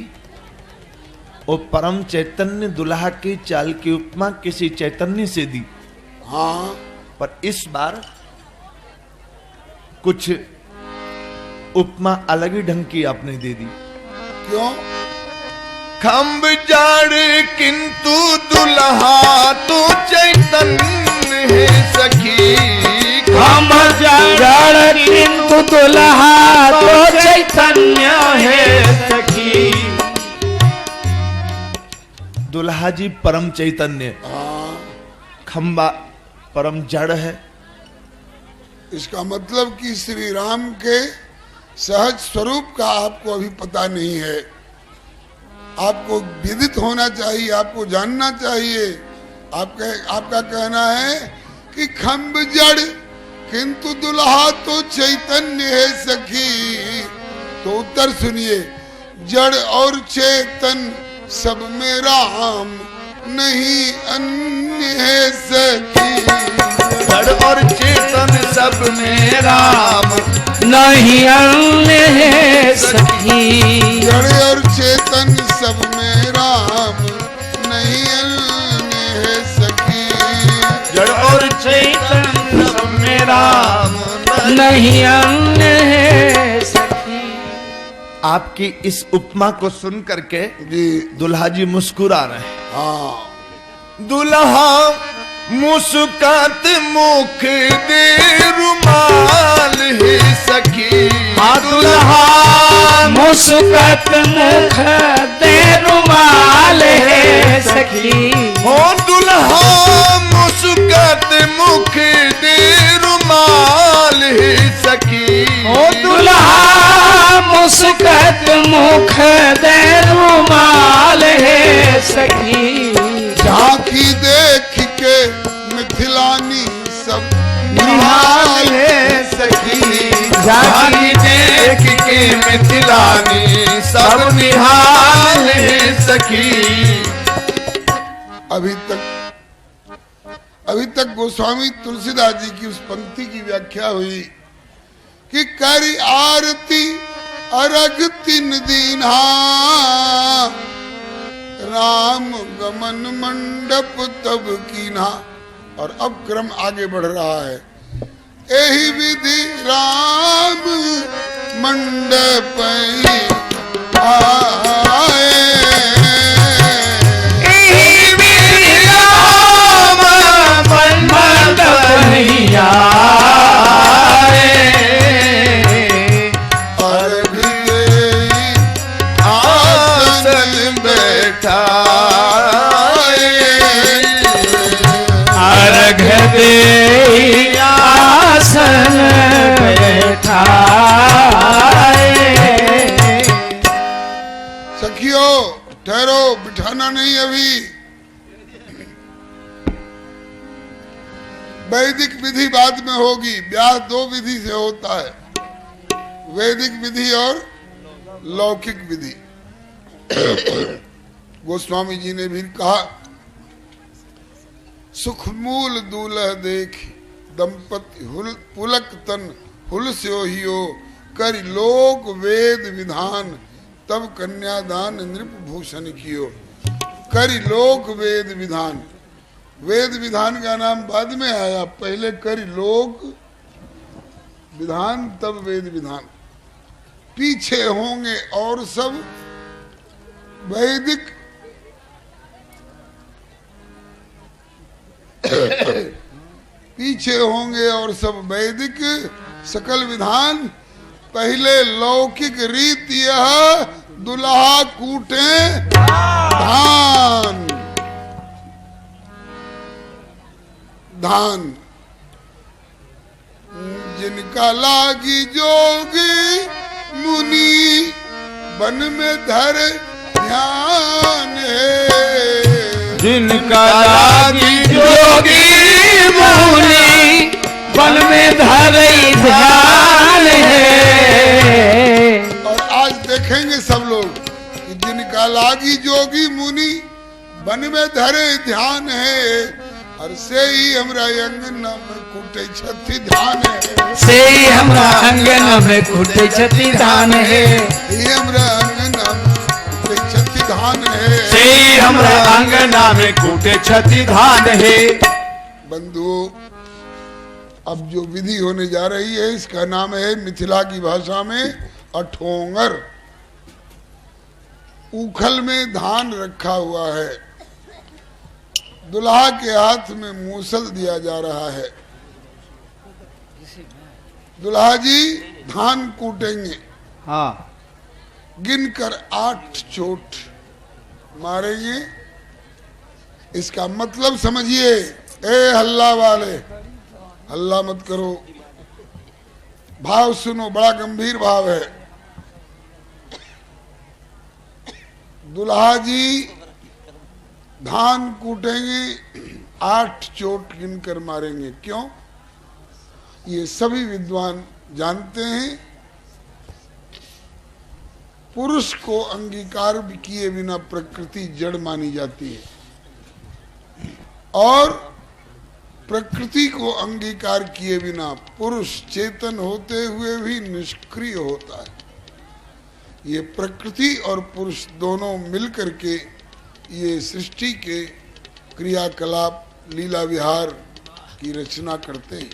[SPEAKER 2] वो परम चैतन्य दुल्हा की चाल की उपमा किसी चैतन्य से दी।
[SPEAKER 1] हाँ,
[SPEAKER 2] पर इस बार कुछ उपमा अलग ही ढंग की आपने दे दी।
[SPEAKER 1] क्यों?
[SPEAKER 2] खंभ जाड़ किंतु दुल्हा तो चैतन्य है सखी,
[SPEAKER 3] खंभ जाड़ किंतु दुल्हा तो चैतन्य है सखी।
[SPEAKER 2] दुल्हा जी परम चैतन्य,
[SPEAKER 1] हाँ,
[SPEAKER 2] खंबा परम जड़ है।
[SPEAKER 1] इसका मतलब कि श्री राम के सहज स्वरूप का आपको अभी पता नहीं है। आपको विदित होना चाहिए, आपको जानना चाहिए। आपका कहना है कि खंभ जड़ किंतु दुल्हा तो चैतन्य है सखी। तो उत्तर सुनिए, जड़ और चेतन सब में राम नहीं अन्य है सखी।
[SPEAKER 2] जड़ और चेतन सब में राम
[SPEAKER 3] नहीं अन्य है सखी।
[SPEAKER 1] जड़ और चेतन सब में राम नहीं अन्य है सखी।
[SPEAKER 2] जड़ और चैतन्य सब में राम
[SPEAKER 3] नहीं अन्य है सखी।
[SPEAKER 2] आपकी इस उपमा को सुन करके
[SPEAKER 1] जी,
[SPEAKER 2] दुल्हा जी मुस्कुरा रहे हैं।
[SPEAKER 1] हाँ,
[SPEAKER 2] दुल्हा मुस्कात मुख दे रुमाल है सखी,
[SPEAKER 3] दुल्हा मुस्कात मुख दे रुमाल है सखी।
[SPEAKER 2] ओ दुल्हा मुस्कात मुख दे रुमाल है सखी,
[SPEAKER 3] ओ दुल्हा मुस्कात मुख दे रुमाल है सखी।
[SPEAKER 1] झांकी देख के मिथिलानी सब निहाल है सखी।
[SPEAKER 2] झांकी देख के मिथिलानी सब निहाल है सखी।
[SPEAKER 1] अभी तक गोस्वामी तुलसीदास जी की उस पंक्ति की व्याख्या हुई कि करी आरती अरग 3 दीन्हा, राम गमन मंडप तब कीन्हा। और अब क्रम आगे बढ़ रहा है। यही विधि राम मंडप आए,
[SPEAKER 3] यही विधि राम मंडप आए।
[SPEAKER 1] अर्घ दे आसन बैठाए,
[SPEAKER 3] अर्घ दे आसन बैठाए।
[SPEAKER 1] सखियो ठहरो, बिठाना नहीं अभी। वैदिक विधि बाद में होगी। ब्याह 2 विधि से होता है, वैदिक विधि और लौकिक विधि। गोस्वामी जी ने भी कहा, सुखमूल दूल्ह देख दंपति पुलक तन हुल स्योहियो, कर लोक वेद विधान तब कन्यादान नृप भूषण कियो। करि लोक वेद विधान। वेद विधान का नाम बाद में आया, पहले करि लोक विधान तब वेद विधान। पीछे होंगे और सब वैदिक पीछे होंगे और सब वैदिक सकल विधान। पहले लौकिक रीति यह दुल्हा कूटे धान। धान जिनका लागी जोगी मुनि वन में धर ध्यान है।
[SPEAKER 3] जिनका लागी जोगी मुनि वन में धरे ध्यान है।
[SPEAKER 1] और आज देखेंगे सब लोग कि जिनका लागी जोगी मुनि वन में धरे ध्यान है। और से ही हमरा अंगना में कुटे छति धान है।
[SPEAKER 3] से ही हमरा अंगना में कुटे छति धान है।
[SPEAKER 1] ये हमरा अंगना में कुटे छति धान है।
[SPEAKER 3] से ही हमरा अंगना में कुटे छति धान है।
[SPEAKER 1] बंधुओं, अब जो विधि होने जा रही है इसका नाम है मिथिला की भाषा में अठोंगर। उखल में धान रखा हुआ है, दुल्हा के हाथ में मूसल दिया जा रहा है। दुल्हा जी धान कूटेंगे।
[SPEAKER 3] हाँ,
[SPEAKER 1] गिनकर 8 चोट मारेंगे। इसका मतलब समझिए। ए हल्ला वाले, हल्ला मत करो, भाव सुनो, बड़ा गंभीर भाव है। दुल्हा जी धान कूटेंगे, 8 चोट गिनकर मारेंगे। क्यों? ये सभी विद्वान जानते हैं पुरुष को अंगीकार किए बिना प्रकृति जड़ मानी जाती है और प्रकृति को अंगीकार किए बिना पुरुष चेतन होते हुए भी निष्क्रिय होता है। ये प्रकृति और पुरुष दोनों मिलकर के ये सृष्टि के क्रियाकलाप लीला विहार की रचना करते हैं।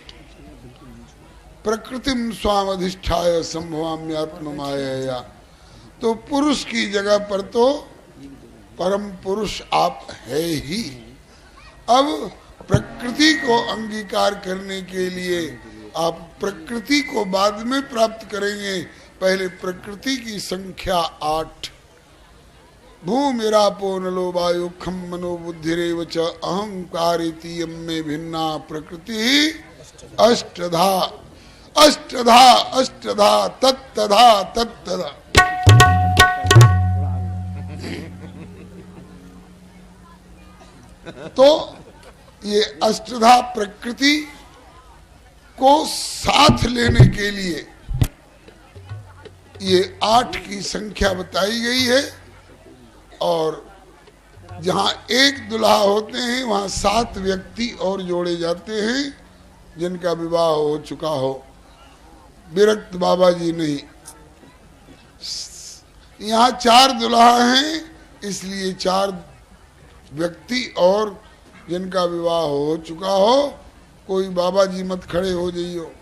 [SPEAKER 1] प्रकृतिम स्वामधिष्ठाय संभवाम्यात्म माया। तो पुरुष की जगह पर तो परम पुरुष आप है ही। अब प्रकृति को अंगीकार करने के लिए आप प्रकृति को बाद में प्राप्त करेंगे। पहले प्रकृति की संख्या 8। भूमिरापो नलो वायु खम मनो बुद्धिरेव च अहंकारिति यम्मे भिन्ना प्रकृति अष्टधा अष्टधा अष्टधा तत्तधा तत्तधा। तो ये अष्टधा प्रकृति को साथ लेने के लिए ये 8 की संख्या बताई गई है। और जहाँ एक दुल्हा होते हैं वहाँ 7 व्यक्ति और जोड़े जाते हैं जिनका विवाह हो चुका हो। विरक्त बाबा जी नहीं। यहाँ 4 दुल्हा हैं, इसलिए 4 व्यक्ति और जिनका विवाह हो चुका हो। कोई बाबा जी मत खड़े हो जाइयो।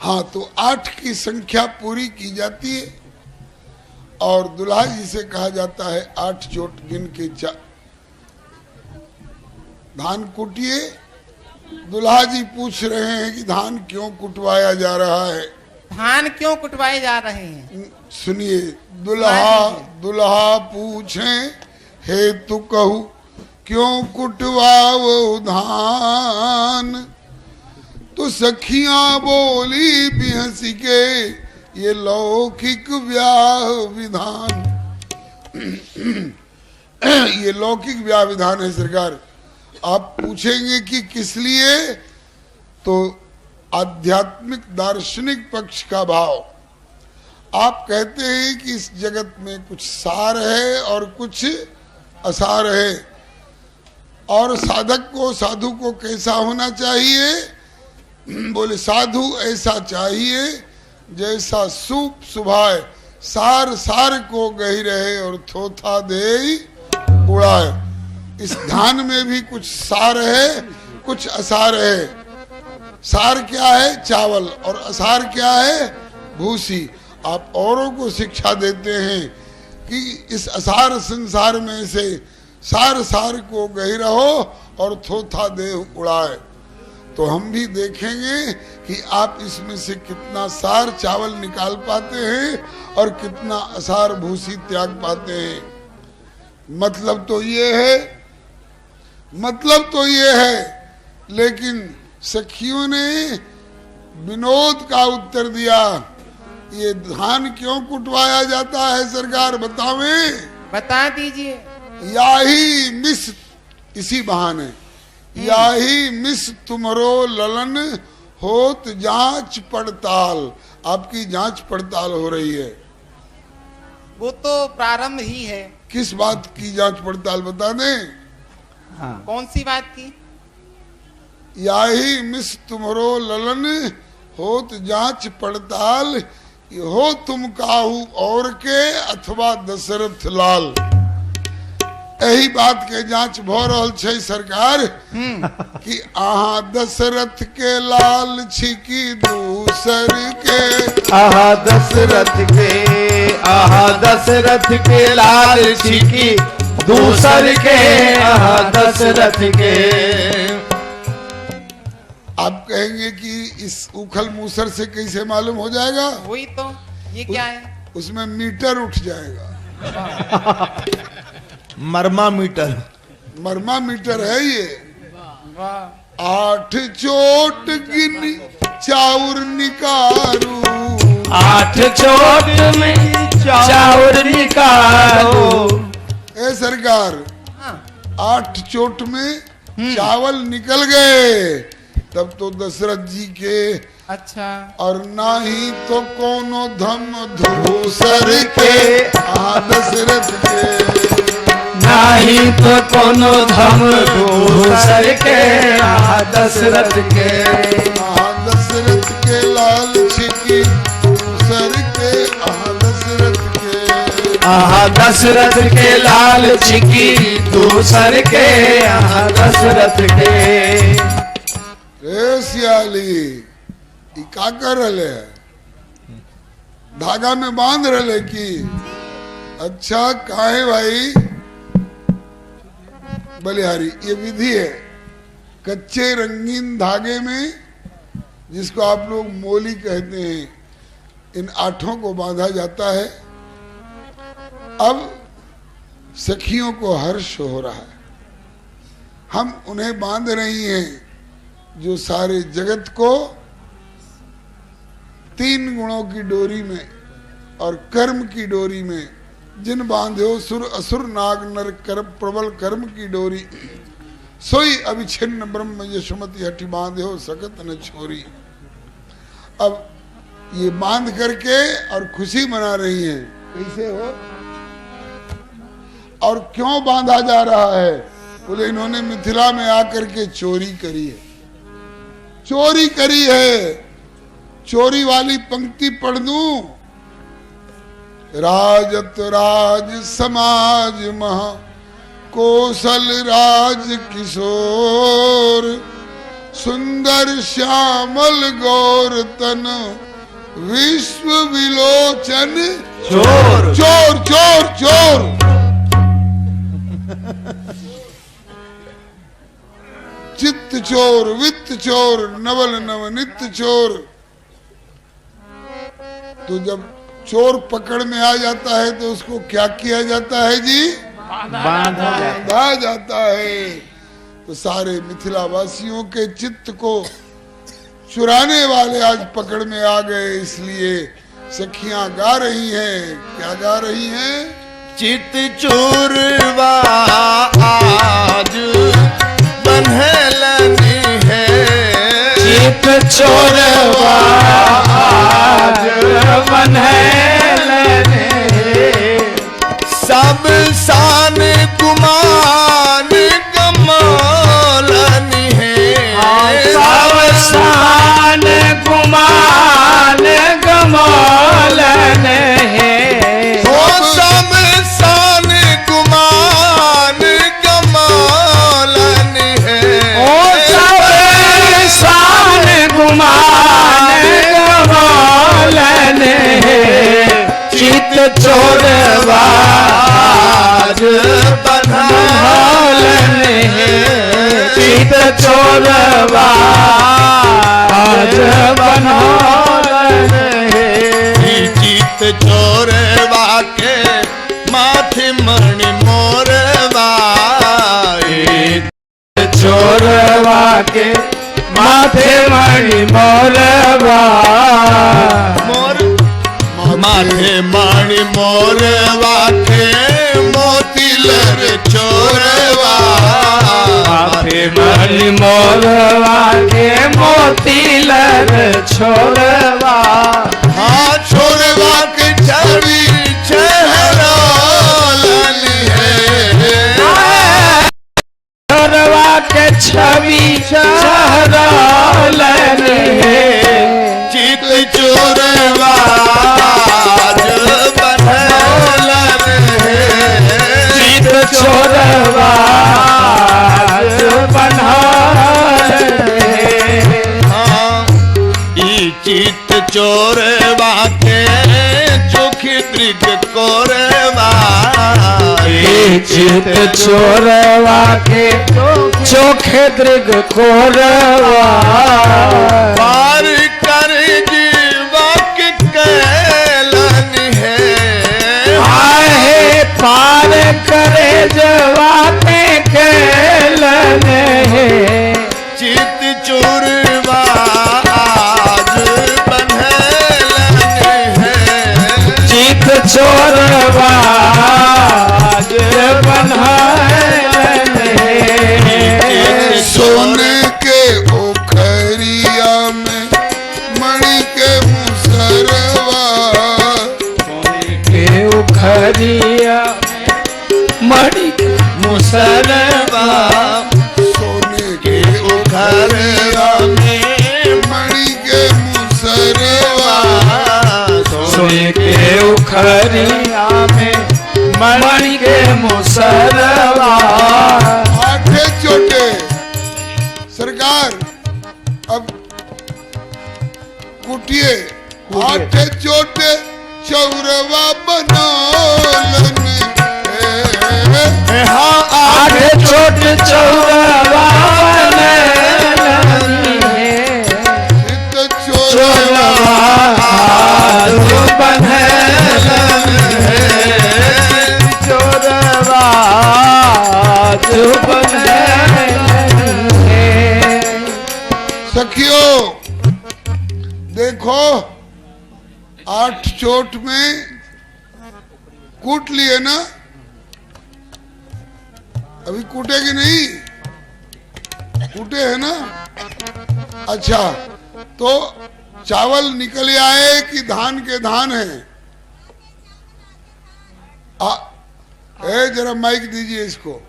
[SPEAKER 1] हाँ, तो 8 की संख्या पूरी की जाती है और दुल्हा जी से कहा जाता है 8 चोट गिन के धान कुटिए। दुल्हा जी पूछ रहे हैं कि धान क्यों कुटवाया जा रहा है।
[SPEAKER 4] धान क्यों कुटवाए जा रहे हैं?
[SPEAKER 1] सुनिए, दुल्हा पूछे हेतु कहू क्यों कुटवाओ धान। तो सखियां बोली बिहसी के ये लौकिक ब्याह विधान। ये लौकिक ब्याह विधान है सरकार। आप पूछेंगे कि किस लिए, तो आध्यात्मिक दार्शनिक पक्ष का भाव। आप कहते हैं कि इस जगत में कुछ सार है और कुछ असार है, और साधक को साधु को कैसा होना चाहिए? बोले साधु ऐसा चाहिए जैसा सूप सुभाए सार सार को गही रहे और थोथा दे उड़ाए। इस धान में भी कुछ सार है, कुछ असार है। सार क्या है? चावल। और असार क्या है? भूसी। आप औरों को शिक्षा देते हैं कि इस असार संसार में से सार सार को गही रहो और थोथा दे उड़ाए। तो हम भी देखेंगे कि आप इसमें से कितना सार चावल निकाल पाते हैं और कितना असार भूसी त्याग पाते हैं। मतलब तो ये है, लेकिन सखियों ने विनोद का उत्तर दिया, ये धान क्यों कुटवाया जाता है सरकार बतावें?
[SPEAKER 4] बता दीजिए।
[SPEAKER 1] याही मिस, इसी बहाने याही मिस तुमरो ललन होत जांच पड़ताल। आपकी जांच पड़ताल हो रही है।
[SPEAKER 4] वो तो प्रारंभ ही है।
[SPEAKER 1] किस बात की जांच पड़ताल बता दें?
[SPEAKER 4] कौन सी बात की?
[SPEAKER 1] याही मिस तुमरो ललन होत जांच पड़ताल, हो तुम काहू और के अथवा दशरथ लाल। यही बात के जांच भ रहल छै सरकार कि आहा दशरथ के लाल छिकी दूसर के।
[SPEAKER 3] आहा दशरथ के लाल छिकी दूसर के। आहा दशरथ के।
[SPEAKER 1] आप कहेंगे कि इस उखल मूसर से कैसे मालूम हो जाएगा?
[SPEAKER 4] वही तो, ये क्या है?
[SPEAKER 1] उसमें मीटर उठ जाएगा।
[SPEAKER 2] मर्मामीटर।
[SPEAKER 1] मर्मामीटर है ये।
[SPEAKER 4] वाह।
[SPEAKER 1] 8 चोट गिन चाउर निकारू।
[SPEAKER 3] 8 चोट में चाउर निकालो।
[SPEAKER 1] ए सरकार,
[SPEAKER 4] हाँ।
[SPEAKER 1] 8 चोट में चावल निकल गए, तब तो दशरथ जी के।
[SPEAKER 4] अच्छा।
[SPEAKER 1] और ना ही तो कोनो धम धूसर के। दशरथ के।
[SPEAKER 3] नाही तो कोनो धम दूसर के। आहा दशरथ के।
[SPEAKER 1] दशरथ के लाल छिकी दूसर के। दशरथ के।
[SPEAKER 3] आहा दशरथ के लाल छिकी दूसर के। आहा दशरथ के।
[SPEAKER 1] रे सियाली, ई का कर रहे है? धागा में बांध रहे की? अच्छा काहे भाई? बलिहारी, ये विधि है। कच्चे रंगीन धागे में, जिसको आप लोग मोली कहते हैं, इन 8 को बांधा जाता है। अब सखियों को हर्ष हो रहा है। हम उन्हें बांध रही हैं जो सारे जगत को 3 गुणों की डोरी में और कर्म की डोरी में जिन बांधे हो सुर असुर नाग नर कर प्रबल कर्म की डोरी, सोई अविच्छिन्न ब्रह्म यशुमति हटि बांधे हो सकत न छोरी। अब ये बांध करके और खुशी मना रही हैं। कैसे हो और क्यों बांधा जा रहा है? बोले इन्होंने मिथिला में आकर के चोरी करी है। चोरी करी है। चोरी वाली पंक्ति पढ़ दूं? राजत राज समाज महा कौशल राज किशोर, सुंदर श्यामल गौर तन विश्व विलोचन चोर। चोर चोर चोर। चित्त चोर, वित्त चोर, नवल नवनित चोर। तो जब चोर पकड़ में आ जाता है तो उसको क्या किया जाता है जी? बांधा जाता है। तो सारे मिथिला वासियों के चित्त को चुराने वाले आज पकड़ में आ गए। इसलिए सखियां गा रही हैं। क्या गा रही हैं?
[SPEAKER 2] चित चोरवा आज बन्हलनी है।
[SPEAKER 3] चित चोरवा आज बन्हलनी है।
[SPEAKER 2] सब शान गुमान गमालनी है।
[SPEAKER 3] सब शान गुमान गमालन है। चोरवाज बनौलन है, चित चोरवाज बनौलन है। चित चोरवा के माथे मणि मोरवा, चोरवा के माथे मणि मोरवा, मोर माथे मणि मोरवा के मोतीलर चोरवा, माथे मणि मोरवा के मोतीलर छोरवा। हाँ छोरवा के छवि चहरोलन है, छोरवा के छवि चहरोलन है। चित चोरवा बनौलन है, चित चोरवा बनौलन है। हाँ ई चित चोरवा के चोखी दृग कोरवा, चित चोरवा के चोखे दृग कोरवा। पार कर जीवा के कैलन है, आहे पार करे जवा के कैलन है। चित चोरवा आज बनौलन है, चित चोरवा आज बनौलन है।
[SPEAKER 1] सोने के ओखरिया में मणि के मुसरवा,
[SPEAKER 3] के उखरिया मणि मुसरवा,
[SPEAKER 1] सोने के
[SPEAKER 3] उखरिया में
[SPEAKER 1] मणि के मुसरवा,
[SPEAKER 3] सोने के उखरिया में मणि के मुसरवा।
[SPEAKER 1] आठे चोटे सरकार अब कुटिए, आठे चोटे चौरवा बनौलन है।
[SPEAKER 3] हाँ आठ चोट चौरवा बनौलन है,
[SPEAKER 1] चित
[SPEAKER 3] चोरवा आज बनौलन है, चोरवा आज बनौलन है।
[SPEAKER 1] सखियों देखो, 8 चोट में कूट लिए ना, अभी कूटेगी नहीं, कूटे है ना। अच्छा तो चावल निकल आए कि धान के धान है? जरा माइक दीजिए इसको।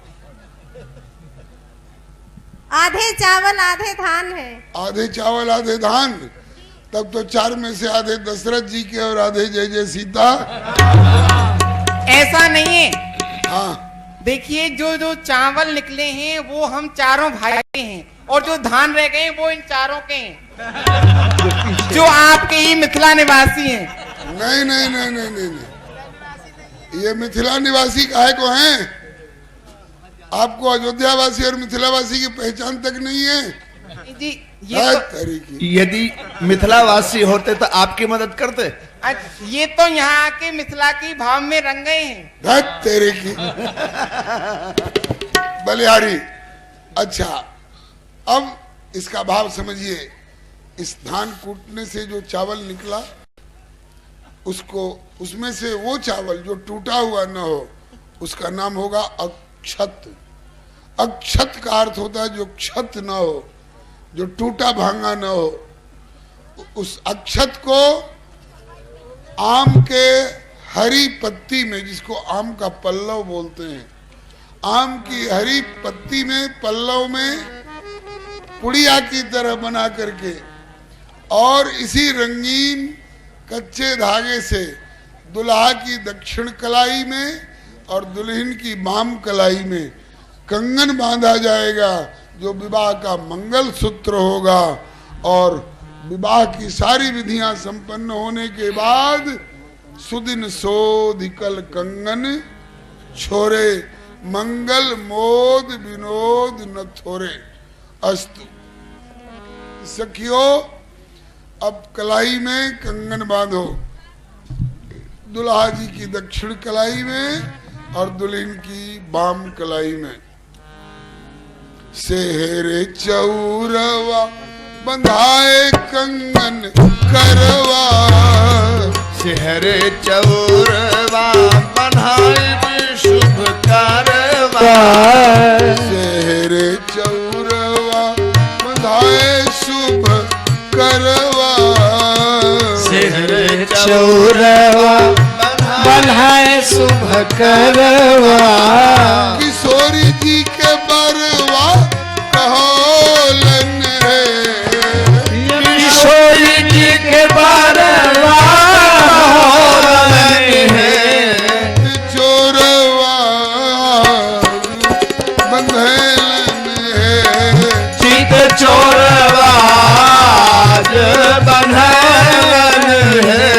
[SPEAKER 8] आधे चावल आधे धान है।
[SPEAKER 1] आधे चावल आधे धान, तब तो 4 में से आधे दशरथ जी के और आधे जय जय सीता।
[SPEAKER 4] ऐसा नहीं है।
[SPEAKER 1] हाँ
[SPEAKER 4] देखिए जो जो चावल निकले हैं वो हम चारों भाई के हैं, और जो धान रह गए वो इन चारों के हैं जो आपके ही मिथिला निवासी हैं।
[SPEAKER 1] नहीं नहीं नहीं नहीं नहीं, नहीं। ये मिथिला निवासी काहे को हैं? आपको अयोध्या वासी और मिथिला वासी की पहचान तक नहीं है
[SPEAKER 4] जी। ये
[SPEAKER 2] यदि मिथिलावासी होते तो आपकी मदद करते।
[SPEAKER 4] ये तो यहाँ आके मिथिला की भाव में रंग गए हैं।
[SPEAKER 1] तेरे की बलिहारी। अच्छा अब इसका भाव समझिए। इस धान कूटने से जो चावल निकला, उसको उसमें से वो चावल जो टूटा हुआ न हो उसका नाम होगा अक्षत। अक्षत का अर्थ होता है जो क्षत न हो, जो टूटा भांगा न हो। उस अक्षत को आम के हरी पत्ती में, जिसको आम का पल्लव बोलते हैं, आम की हरी पत्ती में पल्लव में पुड़िया की तरह बना करके और इसी रंगीन कच्चे धागे से दुल्हा की दक्षिण कलाई में और दुल्हन की वाम कलाई में कंगन बांधा जाएगा, जो विवाह का मंगल सूत्र होगा। और विवाह की सारी विधियां संपन्न होने के बाद सुदिन सोधिकल कंगन छोरे, मंगल मोद विनोद न थोरे। अस्तु सखियो, अब कलाई में कंगन बांधो, दुल्हा जी की दक्षिण कलाई में और दुल्हन की बाम कलाई में। सेहरे चौरवा बंधाए कंगन करवा,
[SPEAKER 2] सेहरे चौरवा बंधाए शुभ करवा,
[SPEAKER 1] सेहरे चौरवा बंधाए शुभ करवा,
[SPEAKER 3] सेहरे चौरवा बंधाए शुभ करवा,
[SPEAKER 1] किशोरी जी के बरवा कहोलन है,
[SPEAKER 3] किशोरी जी के बरवा
[SPEAKER 1] चोरवा बंधेलन है,
[SPEAKER 3] चित चोरवा बंधन है।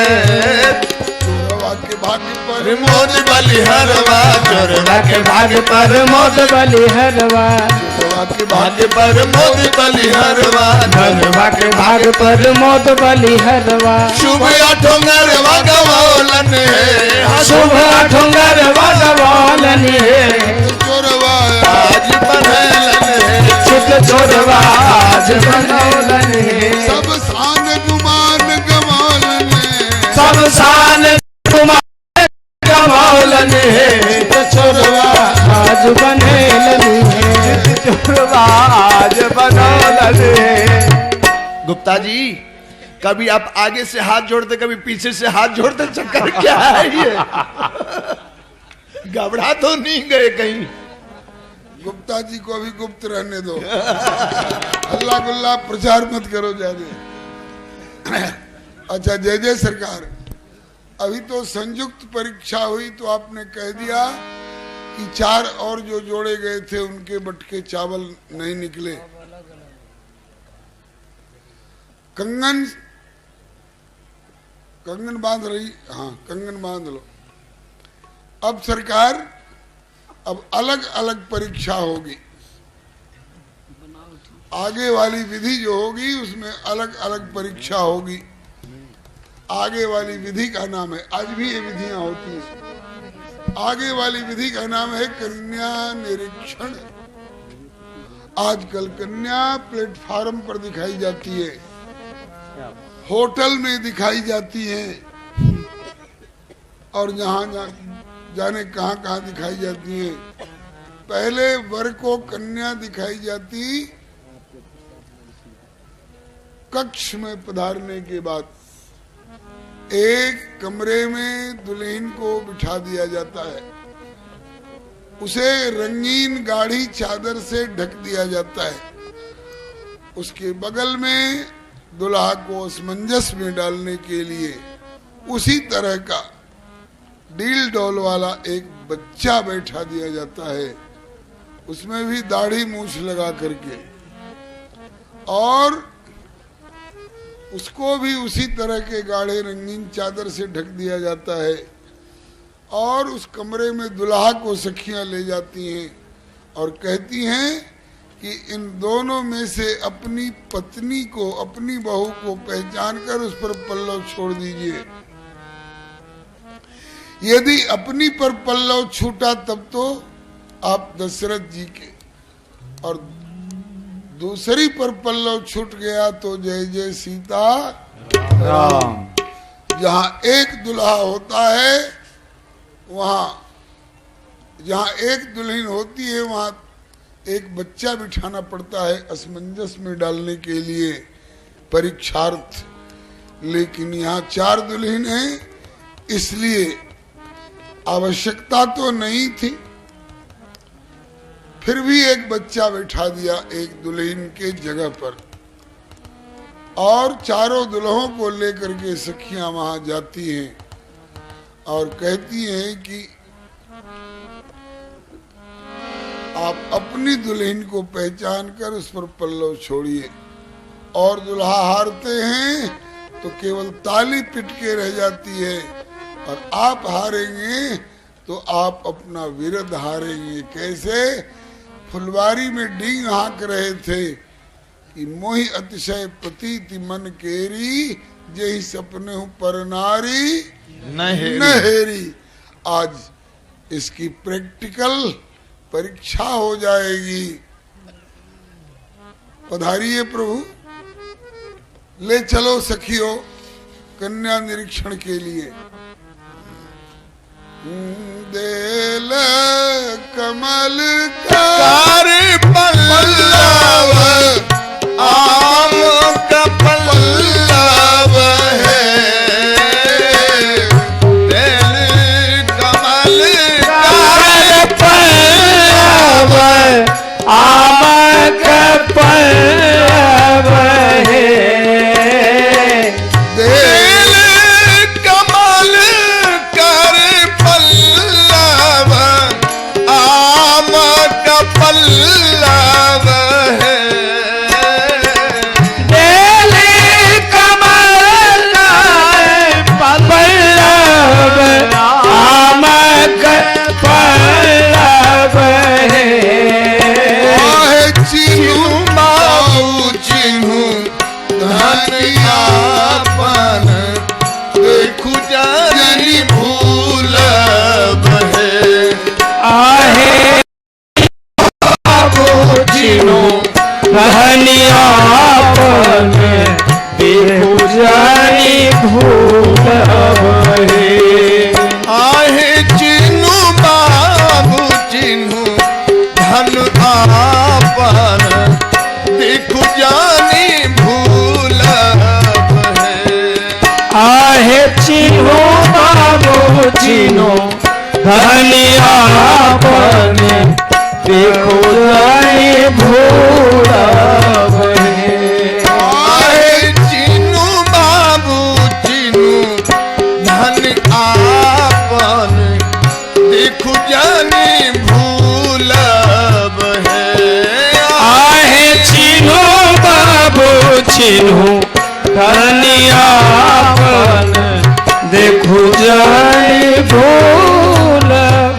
[SPEAKER 1] चोरवा के भाग्य पर
[SPEAKER 2] मोद बलिहरवा,
[SPEAKER 3] चोरवा के भाग्य पर मोद बलिहरवा,
[SPEAKER 1] चोरवा के
[SPEAKER 2] भाग्य पर मोद बलिहरवा,
[SPEAKER 3] चोरवा के भाग्य पर मोद बलिहरवा,
[SPEAKER 2] शुभ अठोंगरवा गवौलन है,
[SPEAKER 3] शुभ अठोंगरवा गवौलन है,
[SPEAKER 1] चोरवा
[SPEAKER 2] आज बंधेलन है,
[SPEAKER 3] चित चोरवा आज बनौलन है,
[SPEAKER 1] सब शान गुमान गवालन है,
[SPEAKER 3] सब शान तुम्हारे गवौलन है, चोरवा आज बनेलन है, चोरवा आज बनौलन है।
[SPEAKER 2] गुप्ता जी, कभी आप आगे से हाथ जोड़ते, कभी पीछे से हाथ जोड़ते, चक्कर क्या है ये? घबरा तो नहीं गए कहीं?
[SPEAKER 1] गुप्ता जी को अभी गुप्त रहने दो, अल्लाह गुल्ला प्रचार मत करो ज्यादा। अच्छा जय जय सरकार, अभी तो संयुक्त परीक्षा हुई तो आपने कह दिया कि 4 और जो जोड़े गए थे उनके बटके चावल नहीं निकले। कंगन कंगन बांध रही, हाँ कंगन बांध लो। अब सरकार, अब अलग अलग परीक्षा होगी, आगे वाली विधि जो होगी उसमें अलग अलग परीक्षा होगी। आगे वाली विधि का नाम है, आज भी ये विधियां होती हैं, आगे वाली विधि का नाम है कन्या निरीक्षण। आजकल कन्या प्लेटफार्म पर दिखाई जाती है, होटल में दिखाई जाती है, और जहां जाने कहां कहां दिखाई जाती है। पहले वर को कन्या दिखाई जाती कक्ष में पधारने के बाद, एक कमरे में दुल्हन को बिठा दिया जाता है, उसे रंगीन गाढ़ी चादर से ढक दिया जाता है, उसके बगल में दुल्हा को असमंजस में डालने के लिए उसी तरह का डील डॉल वाला एक बच्चा बैठा दिया जाता है, उसमें भी दाढ़ी मूछ लगा करके, और उसको भी उसी तरह के गाढ़े रंगीन चादर से ढक दिया जाता है। और उस कमरे में दुल्हा को सखियां ले जाती हैं और कहती हैं कि इन दोनों में से अपनी पत्नी को, अपनी बहू को पहचान कर उस पर पल्लव छोड़ दीजिए। यदि अपनी पर पल्लव छूटा तब तो आप दशरथ जी के, और दूसरी पर पल्लव छूट गया तो जय जय सीता राम। जहां एक दुल्हा होता है, वहां जहां एक दुल्हन होती है वहां एक बच्चा बिठाना पड़ता है असमंजस में डालने के लिए परीक्षार्थ। लेकिन यहाँ 4 दुल्हन हैं, इसलिए आवश्यकता तो नहीं थी, फिर भी एक बच्चा बैठा दिया एक दुल्हन के जगह पर, और चारों दुल्हों को लेकर के सखियां वहां जाती हैं और कहती हैं कि आप अपनी दुल्हन को पहचान कर उस पर पल्लव छोड़िए। और दुल्हा हारते हैं तो केवल ताली पिट के रह जाती है, और आप हारेंगे तो आप अपना विरध हारेंगे। कैसे? फुलवारी में डींग हाँक रहे थे कि मोहि अतिशय प्रतीति मन केरी, जही सपने हूं पर नारी नहेरी। आज इसकी प्रैक्टिकल परीक्षा हो जाएगी। पधारिए प्रभु, ले चलो सखियों कन्या निरीक्षण के लिए। देल कमल कार पल्लव, आम का पल्लव है। देल कमल कार
[SPEAKER 3] पल्लव, आम का पल्लव है।
[SPEAKER 1] देल कमल कर पल्लव, आम का पल्लव है।
[SPEAKER 3] देल कमल पल्लव, आम का पल्लव है।
[SPEAKER 1] चिन्हू बाबू चिन्हू धनियापन, देखू जानी भूलब है।
[SPEAKER 3] आहे बाबू चिन्हू धनियापन, देखू जानी भूलब है।
[SPEAKER 1] आहे चिन्हू बाबू चिन्हू धन आपन, देखू जानी भूलब है।
[SPEAKER 3] आहे चिन्हू बाबू चिन्हू धनियापन, देखो जानी भूलब है।
[SPEAKER 1] आहे चिन्हू बाबू चिन्हू धन आपन, देखू जानी भूलब है।
[SPEAKER 3] आहे चिन्हू बाबू चिन्हू धनियापन, देखो जानी भूलब